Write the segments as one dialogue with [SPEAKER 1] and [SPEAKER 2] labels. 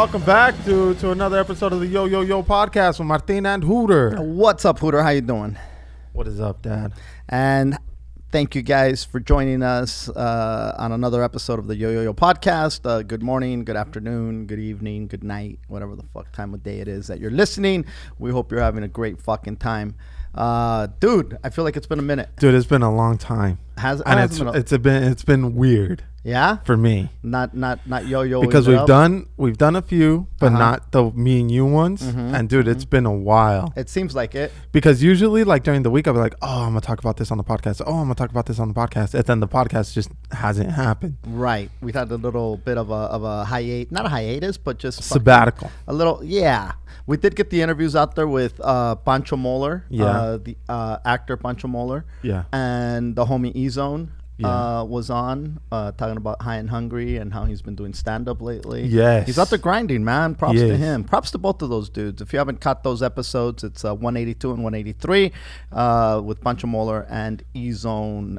[SPEAKER 1] welcome back to another episode of the YoYoYo podcast with Martin and Hooter.
[SPEAKER 2] What's up, Hooter? How you doing?
[SPEAKER 1] What is up, Dad?
[SPEAKER 2] And thank you guys for joining us on another episode of the YoYoYo podcast. Good morning, good afternoon, good evening, good night, whatever the fuck time of day it is that you're listening. We hope you're having a great fucking time. Dude, I feel like it's been a minute.
[SPEAKER 1] Dude, it's been a long time. It's been weird.
[SPEAKER 2] Yeah,
[SPEAKER 1] for me,
[SPEAKER 2] not yo-yo
[SPEAKER 1] because we've done a few, but not the me and you ones. And dude, it's been a while.
[SPEAKER 2] It seems like it,
[SPEAKER 1] because usually like during the week I'll be like, oh, I'm gonna talk about this on the podcast. Oh, I'm gonna talk about this on the podcast, and then the podcast just hasn't happened.
[SPEAKER 2] Right, we've had a little bit of a hiatus, not a hiatus, but just
[SPEAKER 1] sabbatical.
[SPEAKER 2] A little, yeah. We did get the interviews out there with Pancho Moller, the actor Pancho Moller, and the homie E-Zone. Was on talking about High and Hungry and how he's been doing stand-up lately.
[SPEAKER 1] Yes.
[SPEAKER 2] He's out there grinding, man. Props to him. Props to both of those dudes. If you haven't caught those episodes, it's 182 and 183 with Pancho Moller and E-Zone.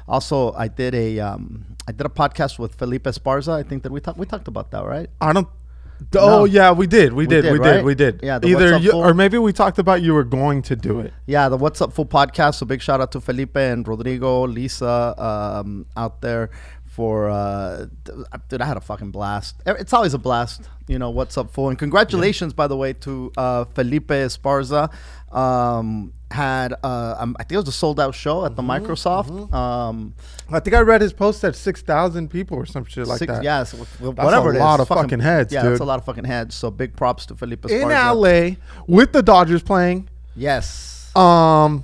[SPEAKER 2] Also, I did a podcast with Felipe Esparza. I think that we talked about that, right?
[SPEAKER 1] Oh, yeah, we did. We did.
[SPEAKER 2] Yeah,
[SPEAKER 1] either you, or maybe we talked about you were going to do it.
[SPEAKER 2] Yeah, the What's Up Fool podcast. So big shout out to Felipe and Rodrigo, Lisa out there for, dude, I had a fucking blast. It's always a blast, you know, What's Up Fool. And congratulations, by the way, to Felipe Esparza. Had I think it was a sold out show at the Microsoft.
[SPEAKER 1] I think I read his post at 6,000 people or some shit like that.
[SPEAKER 2] Yeah,
[SPEAKER 1] whatever it is. That's a lot of fucking heads,
[SPEAKER 2] yeah,
[SPEAKER 1] dude.
[SPEAKER 2] that's a lot of fucking heads. So big props to Felipe Esparza.
[SPEAKER 1] In LA with the Dodgers playing.
[SPEAKER 2] Yes.
[SPEAKER 1] Playoff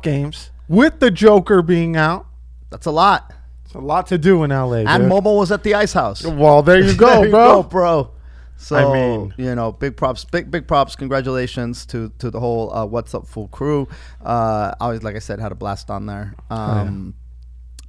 [SPEAKER 1] games with the Joker being out.
[SPEAKER 2] That's a lot.
[SPEAKER 1] It's a lot to do in LA.
[SPEAKER 2] And
[SPEAKER 1] dude.
[SPEAKER 2] Momo was at the Ice House.
[SPEAKER 1] Well, there you go,
[SPEAKER 2] there you
[SPEAKER 1] bro.
[SPEAKER 2] go, bro. So,
[SPEAKER 1] I mean,
[SPEAKER 2] you know, big props, big props. Congratulations to the whole What's Up Fool crew. Always, like I said, had a blast on there. And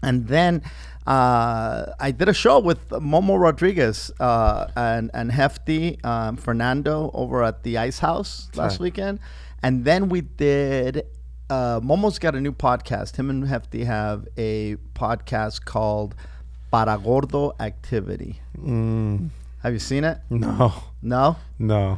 [SPEAKER 2] then I did a show with Momo Rodriguez and Hefty Fernando over at the Ice House last weekend. And then we did, Momo's got a new podcast. Him and Hefty have a podcast called Para Gordo Activity. Have you seen it?
[SPEAKER 1] No.
[SPEAKER 2] No?
[SPEAKER 1] No.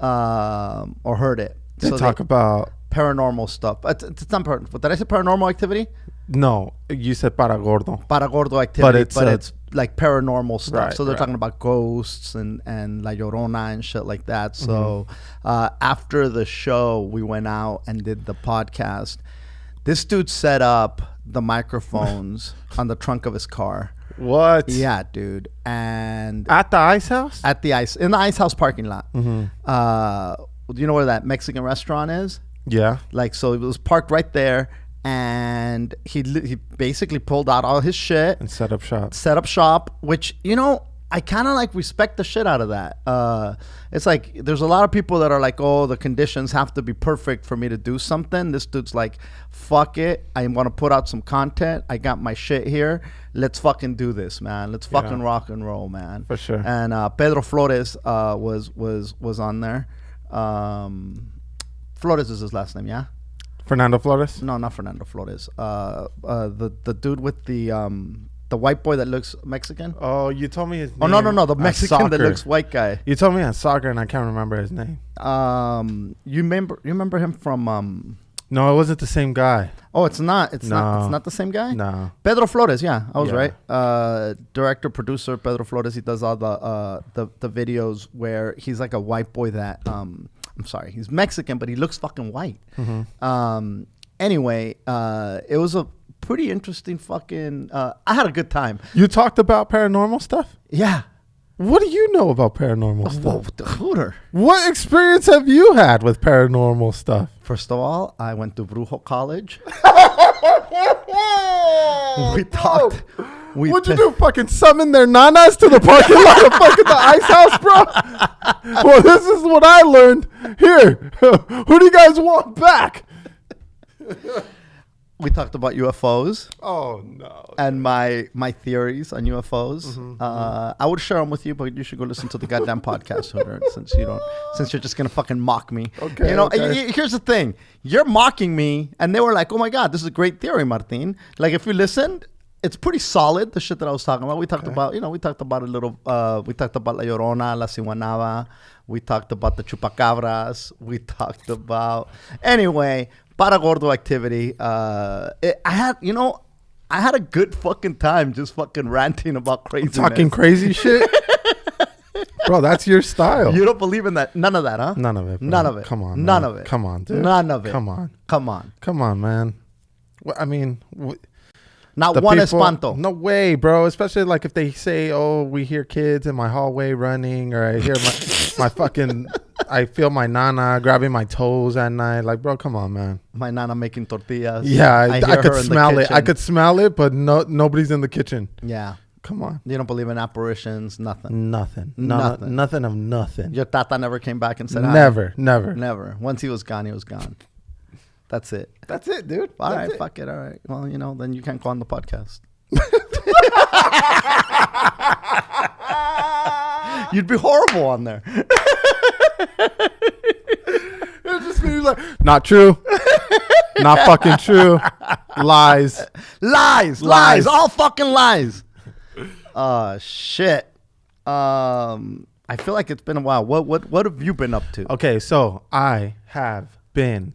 [SPEAKER 2] Or heard it?
[SPEAKER 1] They talk about
[SPEAKER 2] paranormal stuff. It's not paranormal. Did I say paranormal activity?
[SPEAKER 1] No. You said para gordo.
[SPEAKER 2] Para gordo activity.
[SPEAKER 1] But
[SPEAKER 2] it's like paranormal stuff.
[SPEAKER 1] Right,
[SPEAKER 2] so they're talking about ghosts and La Llorona and shit like that. So after the show, we went out and did the podcast. This dude set up the microphones on the trunk of his car.
[SPEAKER 1] What?
[SPEAKER 2] Yeah, dude. And
[SPEAKER 1] at the Ice House?
[SPEAKER 2] In the Ice House parking lot. Do you know where that Mexican restaurant is?
[SPEAKER 1] Yeah.
[SPEAKER 2] Like, so it was parked right there, and he basically pulled out all his shit
[SPEAKER 1] and set up shop.
[SPEAKER 2] Which, you know, I kind of like respect the shit out of that. It's like there's a lot of people that are like, oh, the conditions have to be perfect for me to do something. This dude's like, fuck it, I want to put out some content. I got my shit here. Let's fucking do this, man. Let's fucking rock and roll, man.
[SPEAKER 1] For sure.
[SPEAKER 2] And Pedro Flores was on there. Flores is his last name, yeah.
[SPEAKER 1] Fernando Flores?
[SPEAKER 2] No, not Fernando Flores. The dude with the white boy that looks Mexican.
[SPEAKER 1] Oh, you told me his name.
[SPEAKER 2] Oh, no. The Mexican that looks white guy.
[SPEAKER 1] You told me on soccer, and I can't remember his name.
[SPEAKER 2] You remember him from...
[SPEAKER 1] No, it wasn't the same guy.
[SPEAKER 2] Oh, it's not. It's not the same guy?
[SPEAKER 1] No.
[SPEAKER 2] Pedro Flores, yeah. I was right. Director, producer, Pedro Flores. He does all the videos where he's like a white boy that... I'm sorry. He's Mexican, but he looks fucking white. Anyway, it was a pretty interesting fucking... I had a good time.
[SPEAKER 1] You talked about paranormal stuff?
[SPEAKER 2] Yeah.
[SPEAKER 1] What do you know about paranormal stuff?
[SPEAKER 2] Whoa, the Hooter.
[SPEAKER 1] What experience have you had with paranormal stuff?
[SPEAKER 2] First of all, I went to Brujo College.
[SPEAKER 1] What'd you do? Fucking summon their nanas to the parking lot of fucking the Ice House, bro? Well, this is what I learned. Here, who do you guys want back?
[SPEAKER 2] We talked about UFOs.
[SPEAKER 1] Oh no!
[SPEAKER 2] And my theories on UFOs. I would share them with you, but you should go listen to the goddamn podcast, Hooter, since you're just gonna fucking mock me.
[SPEAKER 1] Okay.
[SPEAKER 2] You know, here's the thing: you're mocking me, and they were like, "Oh my god, this is a great theory, Martin." Like, if you listened, it's pretty solid. The shit that I was talking about. We talked about, we talked about a little. We talked about La Llorona, La Ciguanaba. We talked about the chupacabras. We talked about anyway. Para gordo activity. I had a good fucking time just fucking ranting about craziness.
[SPEAKER 1] Talking crazy shit. Bro, that's your style.
[SPEAKER 2] You don't believe in that? None of that, huh?
[SPEAKER 1] None of it. Bro.
[SPEAKER 2] None of it.
[SPEAKER 1] Come on.
[SPEAKER 2] None
[SPEAKER 1] man.
[SPEAKER 2] of it.
[SPEAKER 1] Come on, dude.
[SPEAKER 2] None of it.
[SPEAKER 1] Come on.
[SPEAKER 2] Come on.
[SPEAKER 1] Come on, man. I mean,
[SPEAKER 2] not one espanto.
[SPEAKER 1] No way, bro. Especially like if they say, "Oh, we hear kids in my hallway running," or I hear my fucking, I feel my nana grabbing my toes at night. Like, bro, come on, man.
[SPEAKER 2] My nana making tortillas.
[SPEAKER 1] Yeah, I could smell it. I could smell it, but nobody's in the kitchen.
[SPEAKER 2] Yeah.
[SPEAKER 1] Come on.
[SPEAKER 2] You don't believe in apparitions? Nothing.
[SPEAKER 1] Nothing.
[SPEAKER 2] Nothing.
[SPEAKER 1] Nothing of nothing.
[SPEAKER 2] Your tata never came back and said,
[SPEAKER 1] Never.
[SPEAKER 2] Never. Once he was gone, he was gone. That's it.
[SPEAKER 1] That's it, dude.
[SPEAKER 2] All right, fuck it. All right. Well, then you can't go on the podcast. You'd be horrible on there.
[SPEAKER 1] It just means like, not true. Not fucking true. Lies.
[SPEAKER 2] All fucking lies. Shit. I feel like it's been a while. What have you been up to?
[SPEAKER 1] Okay, so I have been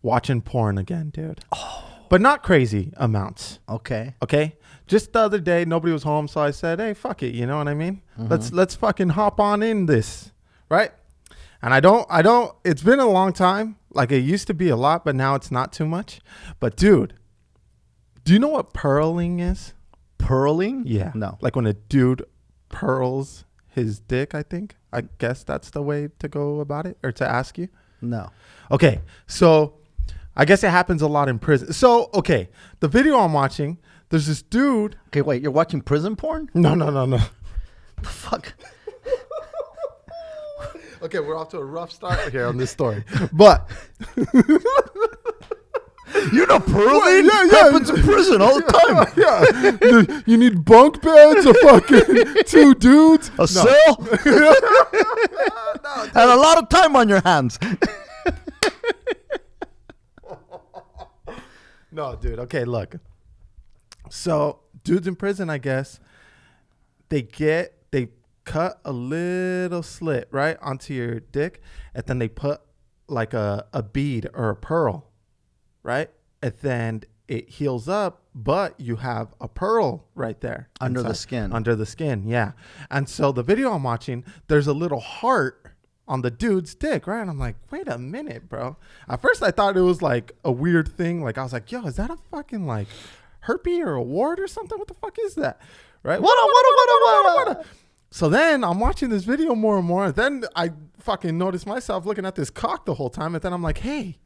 [SPEAKER 1] watching porn again, dude. Oh. But not crazy amounts.
[SPEAKER 2] Okay.
[SPEAKER 1] Just the other day, nobody was home, so I said, "Hey, fuck it." You know what I mean? Mm-hmm. Let's fucking hop on in this, right? And I don't. It's been a long time. Like it used to be a lot, but now it's not too much. But dude, do you know what pearling is?
[SPEAKER 2] Pearling?
[SPEAKER 1] Yeah.
[SPEAKER 2] No.
[SPEAKER 1] Like when a dude pearls his dick, I guess that's the way to go about it, or to ask you.
[SPEAKER 2] No.
[SPEAKER 1] Okay, so I guess it happens a lot in prison. So, okay, the video I'm watching, there's this dude.
[SPEAKER 2] Okay, wait, you're watching prison porn?
[SPEAKER 1] No.
[SPEAKER 2] The fuck?
[SPEAKER 1] Okay, we're off to a rough start here on this story. But
[SPEAKER 2] pearling happens in prison all the time.
[SPEAKER 1] Yeah. You need bunk beds, a fucking 2 dudes.
[SPEAKER 2] A cell? And a lot of time on your hands.
[SPEAKER 1] No, dude. Okay, look. So, dudes in prison, I guess, they cut a little slit, right, onto your dick, and then they put like a bead or a pearl, right? And then it heals up, but you have a pearl right there.
[SPEAKER 2] Under the skin.
[SPEAKER 1] Under the skin, yeah. And so the video I'm watching, there's a little heart on the dude's dick, right? And I'm like, wait a minute, bro. At first I thought it was like a weird thing. Like I was like, yo, is that a fucking like herpes or a wart or something? What the fuck is that? Right? What? So then I'm watching this video more and more. And then I fucking notice myself looking at this cock the whole time. And then I'm like, hey,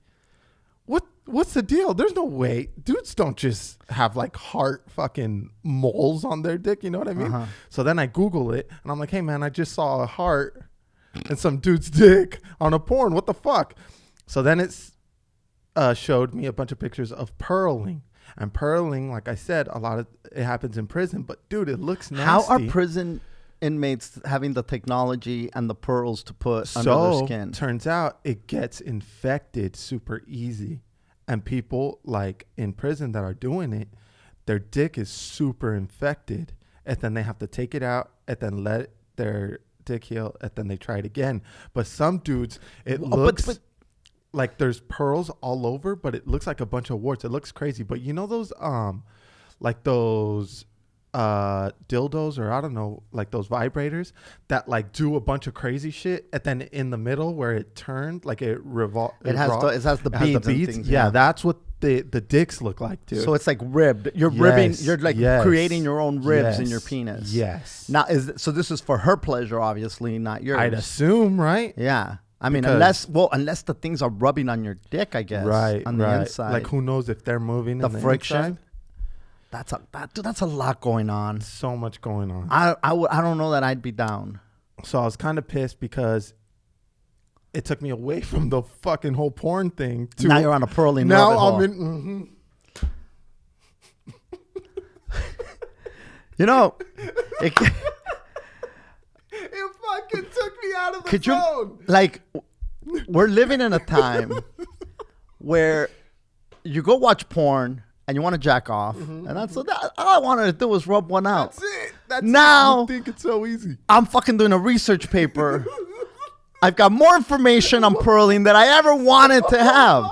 [SPEAKER 1] what's the deal? There's no way. Dudes don't just have like heart fucking moles on their dick. You know what I mean? So then I Google it and I'm like, hey man, I just saw a heart and some dude's dick on a porn. What the fuck? So then it's showed me a bunch of pictures of pearling. And pearling, like I said, a lot of it happens in prison. But dude, it looks nasty.
[SPEAKER 2] How are prison inmates having the technology and the pearls to put under their skin?
[SPEAKER 1] Turns out it gets infected super easy. And people like in prison that are doing it, their dick is super infected. And then they have to take it out and then let their dick heal and then they try it again. But some dudes, it looks like there's pearls all over, but it looks like a bunch of warts. It looks crazy. But you know those like those dildos, or I don't know, like those vibrators that like do a bunch of crazy shit, and then in the middle where it turned, like it has the beads and things. Yeah, that's what the dicks look like, dude.
[SPEAKER 2] So it's like ribbed. You're ribbing. You're like creating your own ribs in your penis.
[SPEAKER 1] Yes.
[SPEAKER 2] Now so this is for her pleasure, obviously, not yours.
[SPEAKER 1] I'd assume, right?
[SPEAKER 2] Yeah. I mean, unless the things are rubbing on your dick, I guess.
[SPEAKER 1] Right.
[SPEAKER 2] On the inside.
[SPEAKER 1] Like who knows if they're moving
[SPEAKER 2] the
[SPEAKER 1] in the
[SPEAKER 2] friction.
[SPEAKER 1] inside?
[SPEAKER 2] That's a lot going on.
[SPEAKER 1] So much going on.
[SPEAKER 2] I don't know that I'd be down.
[SPEAKER 1] So I was kind of pissed because it took me away from the fucking whole porn thing.
[SPEAKER 2] Now you're on a pearling.
[SPEAKER 1] Now I'm in.
[SPEAKER 2] You know,
[SPEAKER 1] it fucking took me out of the zone.
[SPEAKER 2] Like, we're living in a time where you go watch porn and you want to jack off, and that's all I wanted to do was rub one out.
[SPEAKER 1] That's it. That's
[SPEAKER 2] Now-
[SPEAKER 1] it. You think it's so easy.
[SPEAKER 2] I'm fucking doing a research paper. I've got more information on purling than I ever wanted to have.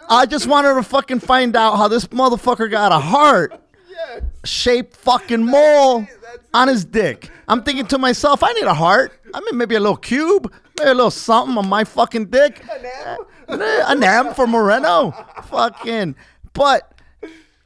[SPEAKER 2] I just wanted to fucking find out how this motherfucker got a heart-shaped fucking mole on his dick. I'm thinking to myself, I need a heart. I mean, maybe a little cube, maybe a little something on my fucking dick. An M for Moreno. Fucking. But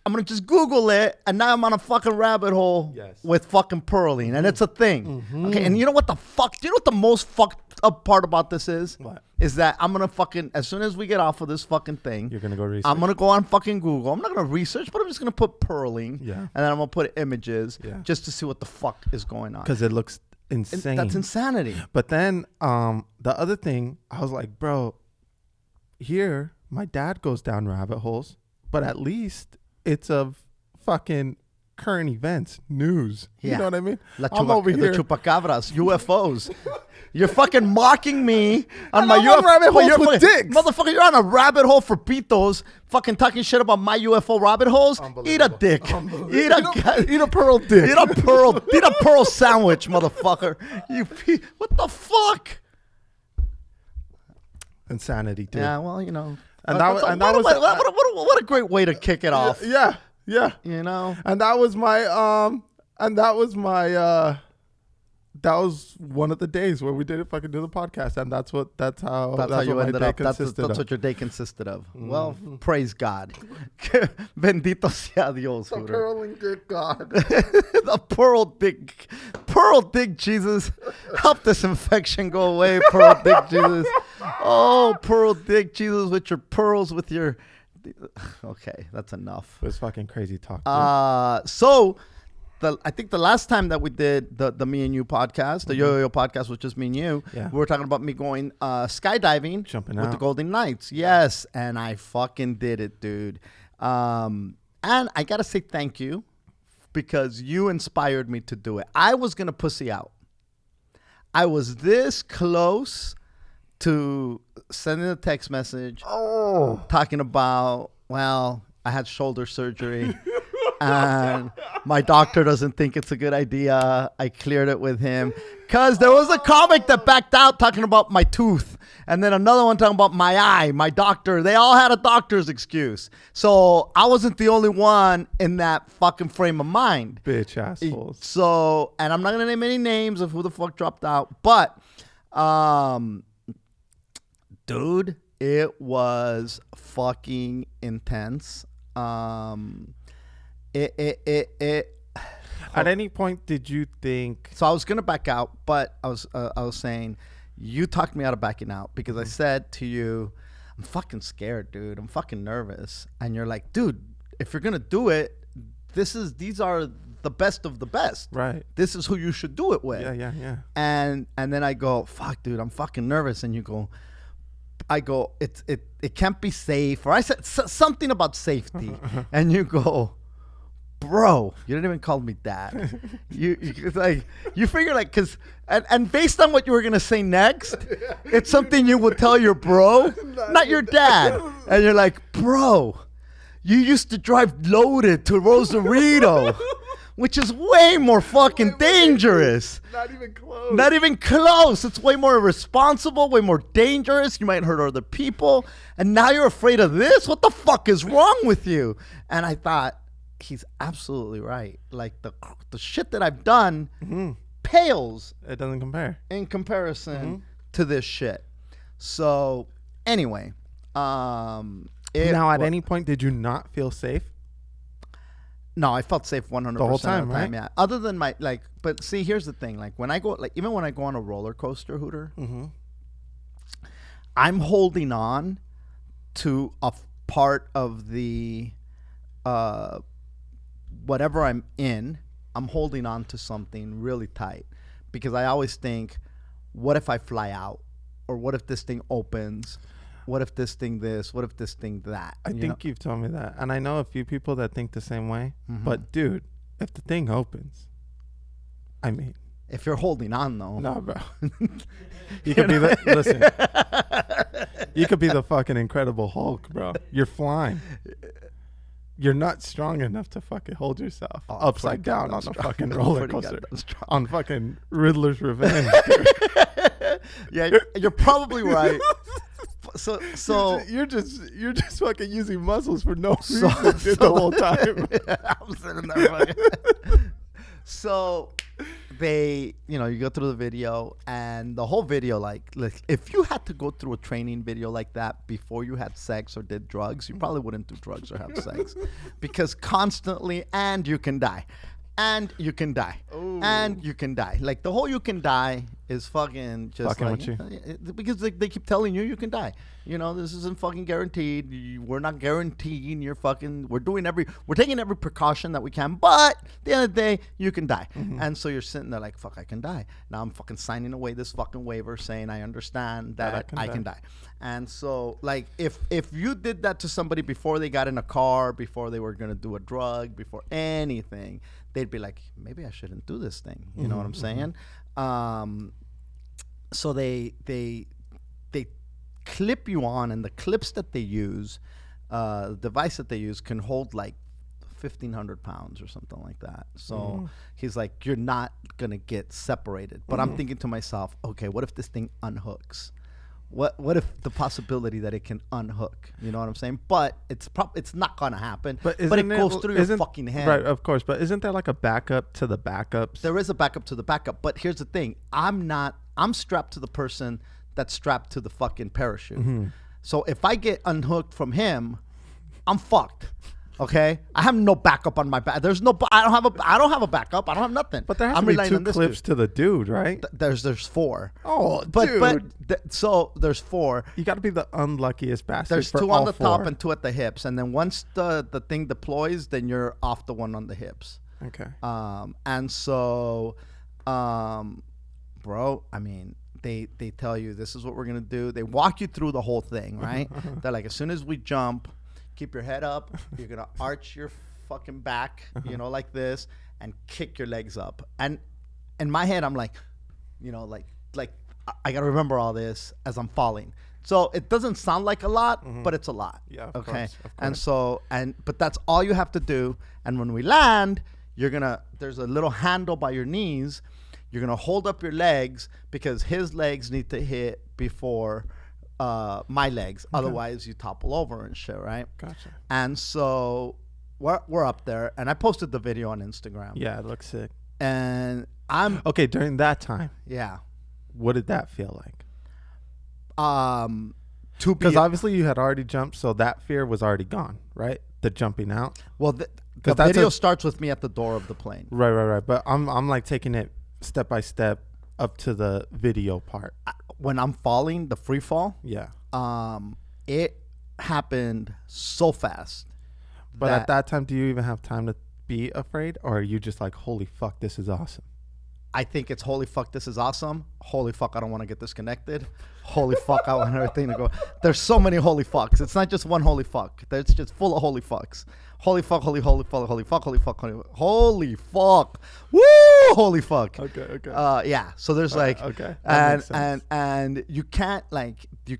[SPEAKER 2] I'm going to just Google it, and now I'm on a fucking rabbit hole with fucking purling, and it's a thing. Okay, and you know what the fuck? Do you know what the most fucked up part about this is?
[SPEAKER 1] What?
[SPEAKER 2] Is that I'm going to fucking, as soon as we get off of this fucking thing,
[SPEAKER 1] You're going to go research.
[SPEAKER 2] I'm going to go on fucking Google. I'm not going to research, but I'm just going to put purling,
[SPEAKER 1] Yeah.
[SPEAKER 2] and then I'm going to put images
[SPEAKER 1] Yeah.
[SPEAKER 2] just to see what the fuck is going on.
[SPEAKER 1] Because it looks insane.
[SPEAKER 2] That's insanity.
[SPEAKER 1] But then the other thing, I was like, bro, here, my dad goes down rabbit holes, but at least it's of fucking current events, news.
[SPEAKER 2] Yeah.
[SPEAKER 1] You know what I mean?
[SPEAKER 2] I'm over here. The chupacabras, UFOs. You're fucking mocking me on my UFO
[SPEAKER 1] rabbit holes with dicks.
[SPEAKER 2] Motherfucker, you're on a rabbit hole for pitos, fucking talking shit about my UFO rabbit holes. Eat a dick. Eat
[SPEAKER 1] a pearl dick.
[SPEAKER 2] Eat a pearl sandwich, motherfucker. What the fuck?
[SPEAKER 1] Insanity, dude.
[SPEAKER 2] Yeah, well, you know.
[SPEAKER 1] And
[SPEAKER 2] what a great way to kick it off.
[SPEAKER 1] Yeah.
[SPEAKER 2] You know.
[SPEAKER 1] And that was that was one of the days where we didn't fucking do the podcast, and that's how you ended up. That's
[SPEAKER 2] what your day consisted of. Well, praise God. Bendito sea Dios.
[SPEAKER 1] The curling dick God.
[SPEAKER 2] The pearl dick Jesus. Help this infection go away, pearl dick Jesus. Oh, pearl dick Jesus with your pearls, with your. Okay, that's enough.
[SPEAKER 1] It was fucking crazy talk. Dude.
[SPEAKER 2] So. I think the last time that we did the Me and You podcast, the YoYoYo podcast was just me and you.
[SPEAKER 1] Yeah.
[SPEAKER 2] We were talking about me going skydiving
[SPEAKER 1] Jumping
[SPEAKER 2] with
[SPEAKER 1] out.
[SPEAKER 2] the Golden Knights. Yes, and I fucking did it, dude. And I got to say thank you because you inspired me to do it. I was going to pussy out. I was this close to sending a text message talking about, well, I had shoulder surgery. And my doctor doesn't think it's a good idea. I cleared it with him. Because there was a comic that backed out talking about my tooth. And then another one talking about my eye, my doctor. They all had a doctor's excuse. So I wasn't the only one in that fucking frame of mind.
[SPEAKER 1] Bitch assholes.
[SPEAKER 2] So, and I'm not going to name any names of who the fuck dropped out. But, dude, it was fucking intense.
[SPEAKER 1] At any point did you think?
[SPEAKER 2] So I was gonna back out, but I was saying, you talked me out of backing out because I said to you, I'm fucking scared, dude. I'm fucking nervous, and you're like, dude, if you're gonna do it, these are the best of the best.
[SPEAKER 1] Right.
[SPEAKER 2] This is who you should do it with.
[SPEAKER 1] Yeah.
[SPEAKER 2] And then I go, fuck, dude, I'm fucking nervous, and you go. I go, it can't be safe, or I said something about safety, and you go, bro, you didn't even call me dad. You figure like, cause and based on what you were gonna say next, it's something you would tell your bro, not your dad, and you're like, bro, you used to drive loaded to Rosarito, which is way more fucking dangerous.
[SPEAKER 1] Not even close.
[SPEAKER 2] Not even close. It's way more irresponsible, way more dangerous. You might hurt other people. And now you're afraid of this? What the fuck is wrong with you? And I thought, he's absolutely right. Like the shit that I've done pales.
[SPEAKER 1] It doesn't compare.
[SPEAKER 2] In comparison to this shit. So anyway.
[SPEAKER 1] Now at any point did you not feel safe?
[SPEAKER 2] No, I felt safe 100%
[SPEAKER 1] the whole time,
[SPEAKER 2] of the time,
[SPEAKER 1] right?
[SPEAKER 2] yeah. Other than but see, here's the thing. Like when I go, even when I go on a roller coaster, Hooter, I'm holding on to a part of the, whatever I'm in, I'm holding on to something really tight because I always think, what if I fly out? Or what if this thing opens? What if this thing this? What if this thing that?
[SPEAKER 1] I think you've told me that. And I know a few people that think the same way. But, dude, if the thing opens, I mean.
[SPEAKER 2] If you're holding on, though.
[SPEAKER 1] No, bro. You could be listen. You could be the fucking Incredible Hulk, bro. You're flying. you're not strong enough to fucking hold yourself upside down on a fucking roller coaster. On fucking Riddler's Revenge.
[SPEAKER 2] Yeah, you're probably right. So
[SPEAKER 1] you're just fucking using muscles for no reason the whole time.
[SPEAKER 2] I'm sitting there fucking. So you go through the video, and the whole video, like if you had to go through a training video like that before you had sex or did drugs, you probably wouldn't do drugs or have sex, because constantly, and you can die. And you can die. Ooh. And you can die. Like, the whole you can die is fucking just
[SPEAKER 1] fucking
[SPEAKER 2] like,
[SPEAKER 1] with you.
[SPEAKER 2] Because they keep telling you can die. This isn't fucking guaranteed. We're not guaranteeing you're fucking. We're taking every precaution that we can. But at the end of the day, you can die. Mm-hmm. And so you're sitting there like, fuck, I can die. Now I'm fucking signing away this fucking waiver saying I understand that I can die. And so, like, if you did that to somebody before they got in a car, before they were going to do a drug, before anything, they'd be like, maybe I shouldn't do this thing. You know what I'm saying? So they clip you on, and the clips that they use, the device that they use can hold like 1,500 pounds or something like that. So he's like, you're not going to get separated. But I'm thinking to myself, okay, what if this thing unhooks? What if the possibility that it can unhook? You know what I'm saying? But it's not gonna happen. But it goes through your fucking head.
[SPEAKER 1] Right, of course. But isn't there like a backup to the backups?
[SPEAKER 2] There is a backup to the backup. But here's the thing: I'm strapped to the person that's strapped to the fucking parachute. Mm-hmm. So if I get unhooked from him, I'm fucked. Okay, I have no backup on my back. I don't have a backup. I don't have nothing.
[SPEAKER 1] But there has to be 2 clips to the dude, right?
[SPEAKER 2] There's 4.
[SPEAKER 1] Oh, dude.
[SPEAKER 2] So there's 4.
[SPEAKER 1] You got to be the unluckiest bastard.
[SPEAKER 2] There's 2 on the top and 2 at the hips, and then once the thing deploys, then you're off the one on the hips.
[SPEAKER 1] Okay.
[SPEAKER 2] And so, bro, I mean, they tell you this is what we're gonna do. They walk you through the whole thing, right? They're like, as soon as we jump, keep your head up. You're going to arch your fucking back, like this, and kick your legs up. And in my head, I'm like, like I got to remember all this as I'm falling. So it doesn't sound like a lot, but it's a lot.
[SPEAKER 1] Yeah,
[SPEAKER 2] of
[SPEAKER 1] course.
[SPEAKER 2] And so, but that's all you have to do. And when we land, there's a little handle by your knees. You're going to hold up your legs because his legs need to hit before my legs. Okay. Otherwise you topple over and shit, right?
[SPEAKER 1] Gotcha.
[SPEAKER 2] And so we're up there, and I posted the video on Instagram.
[SPEAKER 1] Yeah, it looks sick.
[SPEAKER 2] And
[SPEAKER 1] okay, during that time,
[SPEAKER 2] yeah,
[SPEAKER 1] what did that feel like?
[SPEAKER 2] Because
[SPEAKER 1] obviously you had already jumped, so that fear was already gone, right? The jumping out.
[SPEAKER 2] Well, the video starts with me at the door of the plane.
[SPEAKER 1] Right. But I'm like taking it step by step up to the video part.
[SPEAKER 2] When I'm falling, the free fall,
[SPEAKER 1] yeah,
[SPEAKER 2] it happened so fast.
[SPEAKER 1] But at that time, do you even have time to be afraid, or are you just like, holy fuck, this is awesome?
[SPEAKER 2] I think it's holy fuck, this is awesome. Holy fuck, I don't want to get disconnected. Holy fuck, I want everything to go. There's so many holy fucks. It's not just one holy fuck. It's just full of holy fucks. Holy fuck, holy fuck, holy fuck, holy fuck, holy fuck. Woo! Holy fuck.
[SPEAKER 1] Okay.
[SPEAKER 2] Yeah. So there's like,
[SPEAKER 1] okay.
[SPEAKER 2] And you can't you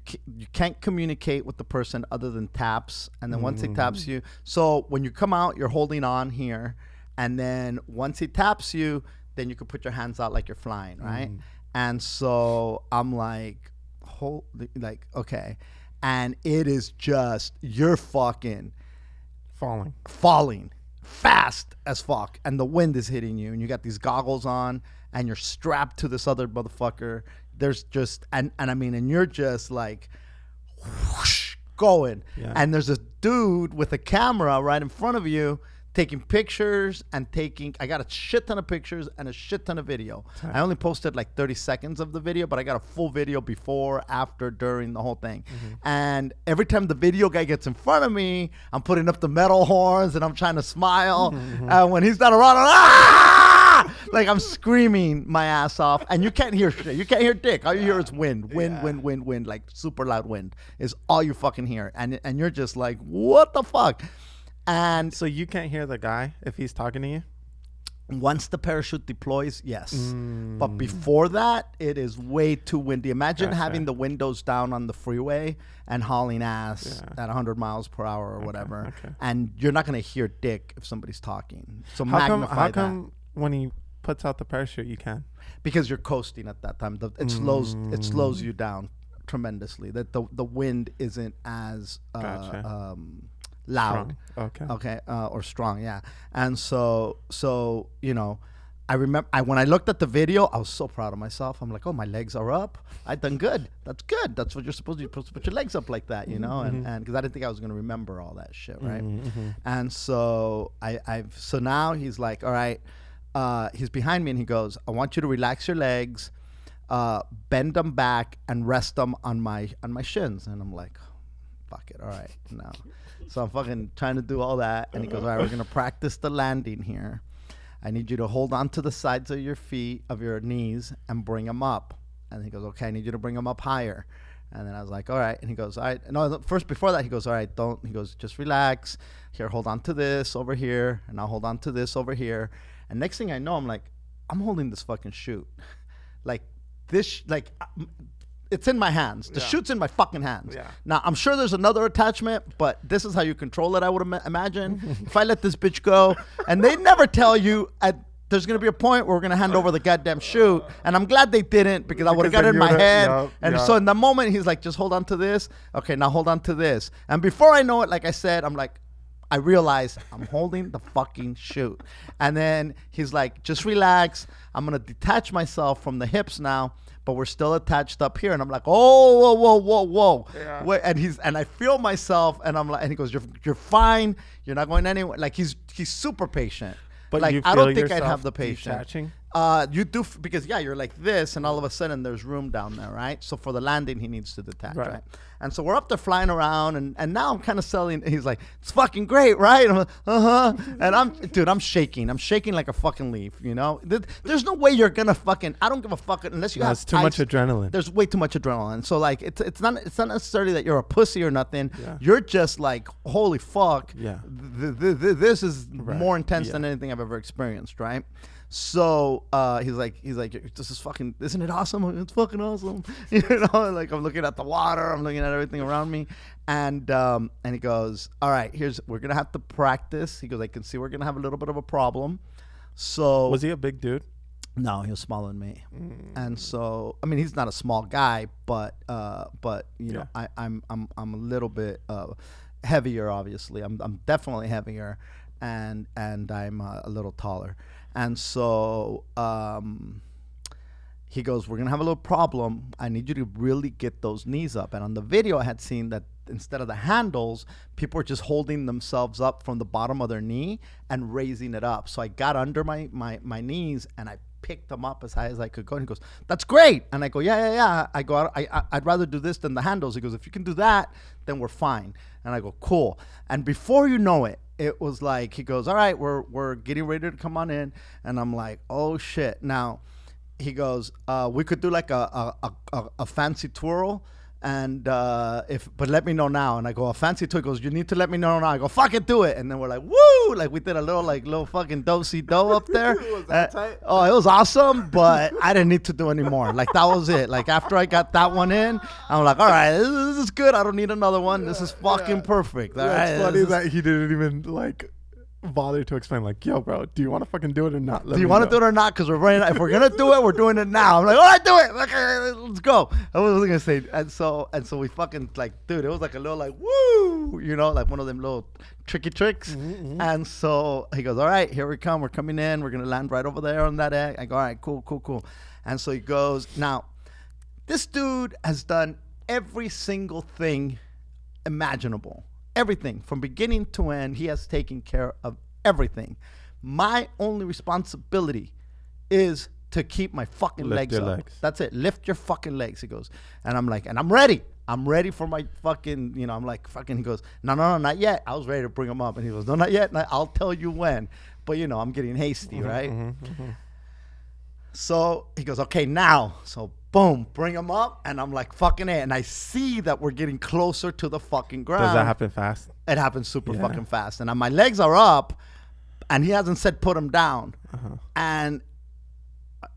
[SPEAKER 2] can't communicate with the person other than taps. And then once he taps you, so when you come out, you're holding on here, and then once he taps you, then you can put your hands out like you're flying, right? And so I'm like, okay. And it is just, you're fucking falling fast as fuck. And the wind is hitting you, and you got these goggles on, and you're strapped to this other motherfucker. There's just, and I mean, and you're just like, whoosh, going. Yeah. And there's a dude with a camera right in front of you, taking pictures I got a shit ton of pictures and a shit ton of video. Okay. I only posted like 30 seconds of the video, but I got a full video before, after, during, the whole thing. And every time the video guy gets in front of me, I'm putting up the metal horns and I'm trying to smile. And when he's not around, like I'm screaming my ass off, and you can't hear shit. You can't hear dick. All you hear is wind, like super loud wind is all you fucking hear. And you're just like, what the fuck? And
[SPEAKER 1] so you can't hear the guy if he's talking to you?
[SPEAKER 2] Once the parachute deploys, yes. But before that, it is way too windy. Imagine having the windows down on the freeway and hauling ass at 100 miles per hour or whatever. And you're not going to hear dick if somebody's talking. So
[SPEAKER 1] how come when he puts out the parachute, you can?
[SPEAKER 2] Because you're coasting at that time. It slows you down tremendously. That the wind isn't as loud. Strong. Or strong, yeah. And so you know, I remember when I looked at the video, I was so proud of myself. I'm like, oh, my legs are up. I done good. That's good. That's what you're supposed to do. You're supposed to put your legs up like that, you know. And because I didn't think I was gonna remember all that shit, right? And so so now he's like, all right, he's behind me and he goes, I want you to relax your legs, bend them back and rest them on my shins. And I'm like, fuck it, all right, no. So I'm fucking trying to do all that, and he goes, all right, we're gonna practice the landing here. I need you to hold on to the sides of your feet, of your knees, and bring them up. And he goes, okay, I need you to bring them up higher. And then I was like, all right. And he goes, all right. No, first before that, he goes, all right, don't. He goes, just relax. Here, hold on to this over here, and I'll hold on to this over here. And next thing I know, I'm like, I'm holding this fucking chute, like this, it's in my hands. The chute's in my fucking hands. Yeah. Now, I'm sure there's another attachment, but this is how you control it, I would imagine. If I let this bitch go, and they never tell you there's going to be a point where we're going to hand over the goddamn chute, and I'm glad they didn't because I would have got it in my head. So in the moment, he's like, just hold on to this. Okay, now hold on to this. And before I know it, like I said, I'm like, I realize I'm holding the fucking chute. And then he's like, just relax. I'm going to detach myself from the hips now, but we're still attached up here. And I'm like, oh, whoa. Yeah. Wait, and I feel myself, and I'm like, and he goes, you're fine. You're not going anywhere. Like he's super patient.
[SPEAKER 1] But
[SPEAKER 2] like,
[SPEAKER 1] you
[SPEAKER 2] I don't think I'd have the patience.
[SPEAKER 1] Detaching?
[SPEAKER 2] You do, because you're like this, and all of a sudden there's room down there, right? So for the landing, he needs to detach, right? And so we're up there flying around, and now I'm kind of selling. He's like, it's fucking great, right? I'm like, and I'm shaking. I'm shaking like a fucking leaf, you know? There's no way you're gonna I don't give a fuck unless you have
[SPEAKER 1] There's too much adrenaline.
[SPEAKER 2] There's way too much adrenaline. So like, it's not necessarily that you're a pussy or nothing. Yeah. You're just like, holy fuck. Yeah. This is more intense than anything I've ever experienced, right? So he's like, this is fucking, isn't it awesome? It's fucking awesome, you know. Like I'm looking at the water, I'm looking at everything around me, and he goes, all right, we're gonna have to practice. He goes, I can see we're gonna have a little bit of a problem. So
[SPEAKER 1] was he a big dude?
[SPEAKER 2] No, he was smaller than me, and so I mean, he's not a small guy, but you know, I'm a little bit heavier. Obviously, I'm definitely heavier, and I'm a little taller. And so he goes, we're going to have a little problem. I need you to really get those knees up. And on the video, I had seen that instead of the handles, people were just holding themselves up from the bottom of their knee and raising it up. So I got under my knees and I picked them up as high as I could go. And he goes, that's great. And I go, yeah. I go, I'd rather do this than the handles. He goes, if you can do that, then we're fine. And I go, cool. And before you know it, it was like, he goes, all right, we're getting ready to come on in. And I'm like, oh shit. Now he goes, we could do like a fancy twirl. And but let me know now. And I go, a fancy twirl. He goes, you need to let me know now. I go, fuck it, do it. And then we're like, woo, like we did a little fucking do-si-do up there. Was that tight? Oh, it was awesome, but I didn't need to do any more. Like that was it. Like after I got that one in, I'm like, all right, this is good. I don't need another one. This is fucking perfect.
[SPEAKER 1] It's funny that he didn't even like bother to explain, like, yo, bro, do you want to fucking do it or not?
[SPEAKER 2] Do you want to do it or not? Because if we're gonna do it, we're doing it now. I'm like, all right, do it. Okay, let's go. I was gonna say, and so we fucking like, dude, it was like a little like, woo, you know, like one of them little tricky tricks. And so he goes, all right, here we come. We're coming in. We're gonna land right over there on that egg. I go, all right, cool. And so he goes. Now, this dude has done every single thing imaginable. Everything from beginning to end, he has taken care of everything. My only responsibility is to keep my fucking legs up. That's it. Lift your fucking legs, he goes. And I'm like, and I'm ready. I'm ready for my fucking, you know, I'm like, fucking, he goes, no, not yet. I was ready to bring him up. And he goes, no, not yet. I'll tell you when. But, you know, I'm getting hasty, right? So he goes, okay, now. So boom, bring him up, and I'm like, fucking it. And I see that we're getting closer to the fucking ground.
[SPEAKER 1] Does that happen fast?
[SPEAKER 2] It happens super fucking fast. And my legs are up. and he hasn't said put him down.
[SPEAKER 1] Uh-huh.
[SPEAKER 2] And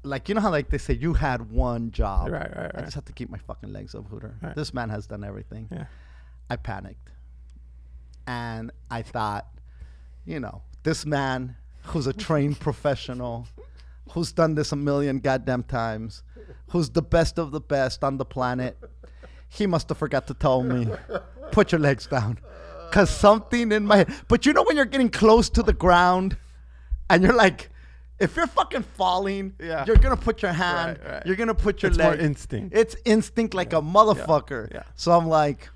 [SPEAKER 2] like, you know how like they say you had one job.
[SPEAKER 1] Right.
[SPEAKER 2] I just have to keep my fucking legs up, Hooter.
[SPEAKER 1] Right.
[SPEAKER 2] This man has done everything.
[SPEAKER 1] Yeah.
[SPEAKER 2] I panicked. And I thought, this man who's a trained professional, who's done this a million goddamn times, who's the best of the best on the planet, he must have forgot to tell me, put your legs down. Because something in my head. But when you're getting close to the ground and you're like, if you're fucking falling, you're going to put your hand, you're going to put your leg.
[SPEAKER 1] It's more instinct.
[SPEAKER 2] It's instinct like a motherfucker.
[SPEAKER 1] Yeah.
[SPEAKER 2] So I'm like,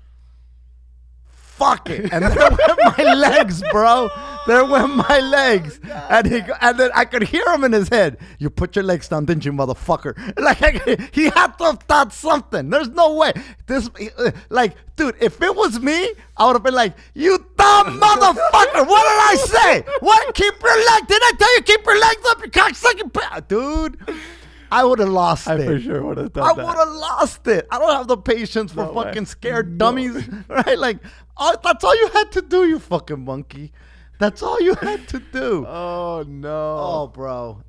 [SPEAKER 2] fuck it. And there went my legs, bro. There went my legs. And then I could hear him in his head. You put your legs down, didn't you, motherfucker? Like, he had to have thought something. There's no way. Dude, if it was me, I would have been like, you dumb motherfucker. What did I say? What? Keep your leg. Did I tell you keep your legs up, you cocksucking? Dude. I would have lost it.
[SPEAKER 1] I for sure would have done that.
[SPEAKER 2] I would have lost it. I don't have the patience for fucking scared dummies. Right? Like, that's all you had to do, you fucking monkey. That's all you had to do.
[SPEAKER 1] Oh, no.
[SPEAKER 2] Oh, bro.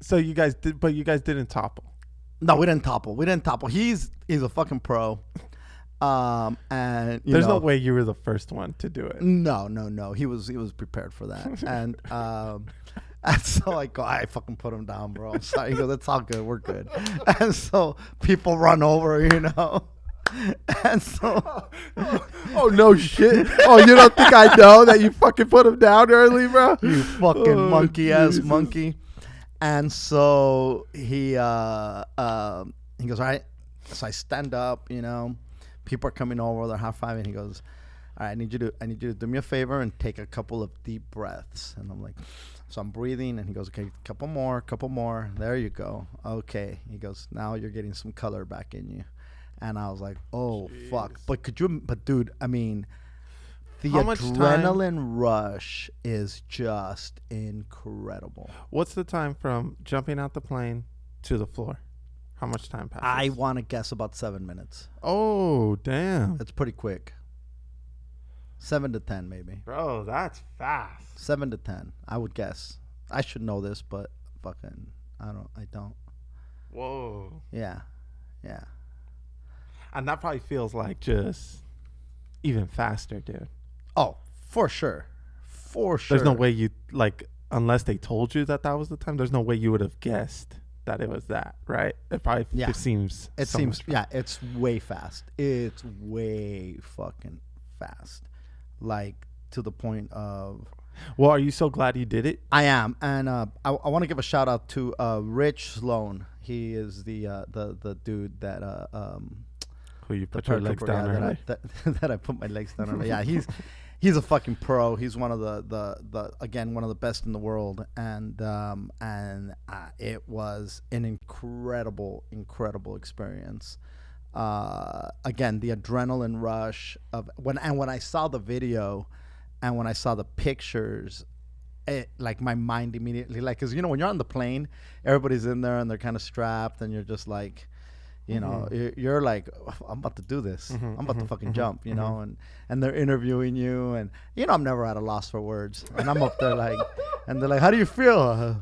[SPEAKER 1] So you guys didn't topple.
[SPEAKER 2] No, we didn't topple. He's a fucking pro. And
[SPEAKER 1] there's no way you were the first one to do it.
[SPEAKER 2] No. He was prepared for that. And so I fucking put him down, bro. I'm sorry. He goes, it's all good. We're good. And so people run over, And so.
[SPEAKER 1] Oh, no shit. Oh, you don't think I know that you fucking put him down early, bro?
[SPEAKER 2] You fucking monkey-ass monkey. And so he goes, all right. So I stand up, People are coming over. They're high-fiving. He goes, all right, I need you to do me a favor and take a couple of deep breaths. And I'm like, so I'm breathing, and he goes, okay, couple more. There you go. Okay. He goes, now you're getting some color back in you. And I was like, oh, jeez. Fuck. But dude, I mean, the adrenaline rush is just incredible.
[SPEAKER 1] What's the time from jumping out the plane to the floor? How much time passes?
[SPEAKER 2] I want to guess about 7 minutes.
[SPEAKER 1] Oh, damn.
[SPEAKER 2] It's pretty quick. 7 to 10, maybe.
[SPEAKER 1] Bro, that's fast.
[SPEAKER 2] 7 to 10, I would guess. I should know this, but fucking, I don't.
[SPEAKER 1] Whoa.
[SPEAKER 2] Yeah.
[SPEAKER 1] And that probably feels like just even faster, dude.
[SPEAKER 2] Oh, for sure.
[SPEAKER 1] There's no way you, unless they told you that was the time, there's no way you would have guessed that it was that, right? It probably seems.
[SPEAKER 2] It seems, it's way fast. It's way fucking fast. Like, to the point of.
[SPEAKER 1] Well, are you so glad you did it?
[SPEAKER 2] I am. And I want to give a shout out to Rich Sloan. He is the dude that.
[SPEAKER 1] Who you put your legs down early?
[SPEAKER 2] That I put my legs down early. Yeah, he's a fucking pro. He's one of the again, one of the best in the world, and it was an incredible experience. Again, the adrenaline rush of when I saw the video, and when I saw the pictures, my mind immediately, because when you're on the plane, everybody's in there and they're kind of strapped, and you're just like. You're like, I'm about to do this. I'm about to fucking jump, and they're interviewing you, and I'm never at a loss for words, and I'm up there and they're like, how do you feel?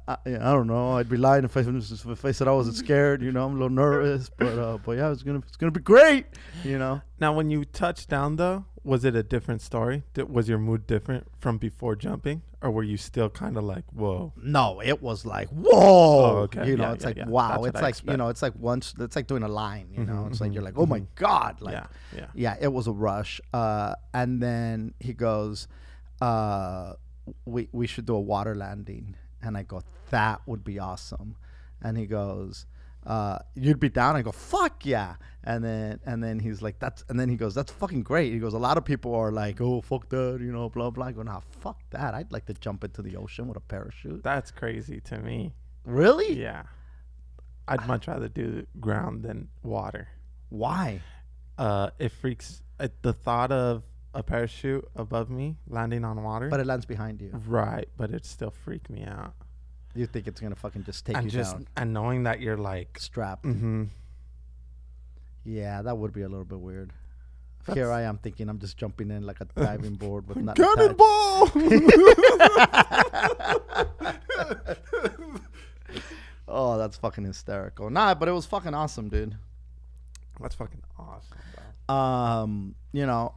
[SPEAKER 2] I don't know. I'd be lying if I said I wasn't scared. I'm a little nervous, but yeah, it's gonna be great.
[SPEAKER 1] Now, when you touched down though, was it a different story? Was your mood different from before jumping, or were you still kind of like, whoa?
[SPEAKER 2] No, it was like, whoa.
[SPEAKER 1] Oh, okay.
[SPEAKER 2] It's like, wow. It's like, it's like it's like doing a line. It's like you're like, oh my god. Yeah. It was a rush. And then he goes, we should do a water landing. And I go, that would be awesome. And he goes, you'd be down. I go, fuck yeah. And then he's like, he goes, that's fucking great. He goes, a lot of people are like, oh, fuck that, blah, blah. I go, nah, fuck that. I'd like to jump into the ocean with a parachute.
[SPEAKER 1] That's crazy to me.
[SPEAKER 2] Really?
[SPEAKER 1] Yeah. I'd much rather do ground than water.
[SPEAKER 2] Why?
[SPEAKER 1] It freaks, the thought of a parachute above me landing on water.
[SPEAKER 2] But it lands behind you.
[SPEAKER 1] Right, but it still freaked me out.
[SPEAKER 2] You think it's going to fucking just take you down.
[SPEAKER 1] And knowing that you're
[SPEAKER 2] strapped.
[SPEAKER 1] Mm-hmm.
[SPEAKER 2] Yeah, that would be a little bit weird. Here I am thinking I'm just jumping in like a diving board with not
[SPEAKER 1] cannonball.
[SPEAKER 2] Oh, that's fucking hysterical. Nah, but it was fucking awesome, dude.
[SPEAKER 1] That's fucking awesome, bro.
[SPEAKER 2] You know,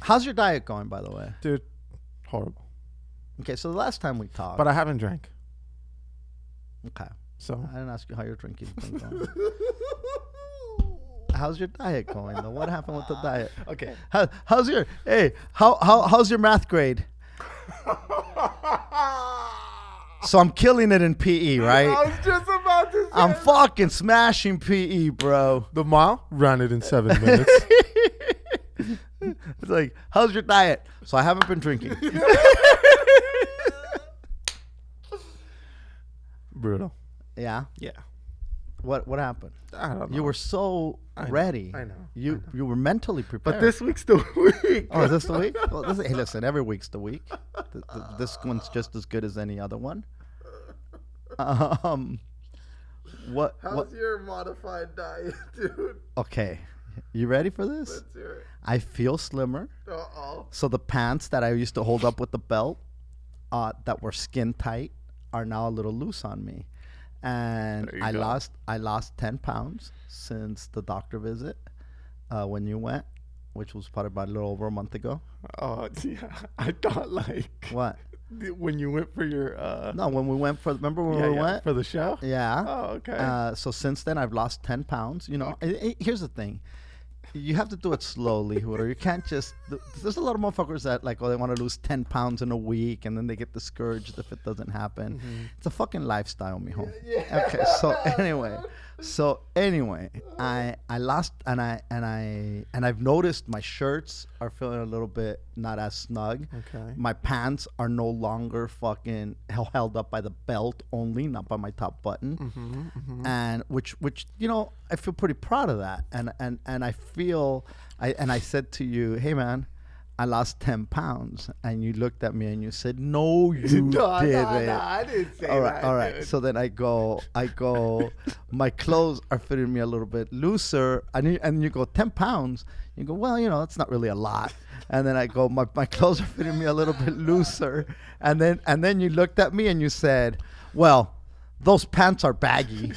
[SPEAKER 2] how's your diet going, by the way?
[SPEAKER 1] Dude, horrible.
[SPEAKER 2] Okay, so the last time we talked.
[SPEAKER 1] But I haven't drank.
[SPEAKER 2] Okay.
[SPEAKER 1] So
[SPEAKER 2] I didn't ask you how your drinking thing going. How's your diet going though? What happened with the diet?
[SPEAKER 1] okay.
[SPEAKER 2] How's your how's your math grade? So I'm killing it in PE, right?
[SPEAKER 1] I was just about to say
[SPEAKER 2] I'm fucking smashing PE, bro.
[SPEAKER 1] the mile ran it in 7 minutes.
[SPEAKER 2] It's like, how's your diet? So I haven't been drinking.
[SPEAKER 1] Brutal.
[SPEAKER 2] Yeah.
[SPEAKER 1] Yeah.
[SPEAKER 2] What happened?
[SPEAKER 1] I don't know.
[SPEAKER 2] You were so ready.
[SPEAKER 1] I know.
[SPEAKER 2] You were mentally prepared.
[SPEAKER 1] But this week's the week.
[SPEAKER 2] Oh, is this the week? Well, hey, listen, every week's the week. This one's just as good as any other one. What?
[SPEAKER 1] How's your modified diet, dude?
[SPEAKER 2] Okay, you ready for this?
[SPEAKER 1] Let's hear it.
[SPEAKER 2] I feel slimmer.
[SPEAKER 1] Uh-oh.
[SPEAKER 2] So the pants that I used to hold up with the belt, that were skin tight, are now a little loose on me, and I lost 10 pounds since the doctor visit when you went, which was probably about a little over a month ago.
[SPEAKER 1] Oh, yeah. I thought like
[SPEAKER 2] What?
[SPEAKER 1] when you went for your
[SPEAKER 2] No, when we went for, remember when we went?
[SPEAKER 1] for the show?
[SPEAKER 2] Yeah.
[SPEAKER 1] Oh, okay.
[SPEAKER 2] So since then, I've lost 10 pounds. You know, here's the thing. You have to do it slowly, Hooter. You can't just... There's a lot of motherfuckers that, like, they want to lose 10 pounds in a week, and then they get discouraged if it doesn't happen. Mm-hmm. It's a fucking lifestyle, mijo. Yeah. Okay, so anyway, I lost, and I've noticed my shirts are feeling a little bit not as snug.
[SPEAKER 1] Okay.
[SPEAKER 2] My pants are no longer fucking held up by the belt only, not by my top button. Mm-hmm, mm-hmm. And which you know, I feel pretty proud of that. And I feel, I said to you, hey man, I lost 10 pounds. And you looked at me and you said, no, you didn't.
[SPEAKER 1] No, I didn't say that.
[SPEAKER 2] All right.
[SPEAKER 1] Dude.
[SPEAKER 2] So then I go, my clothes are fitting me a little bit looser. And you go, 10 pounds. You go, well, you know, it's not really a lot. And then I go, my clothes are fitting me a little bit looser. And then you looked at me and you said, well, those pants are baggy.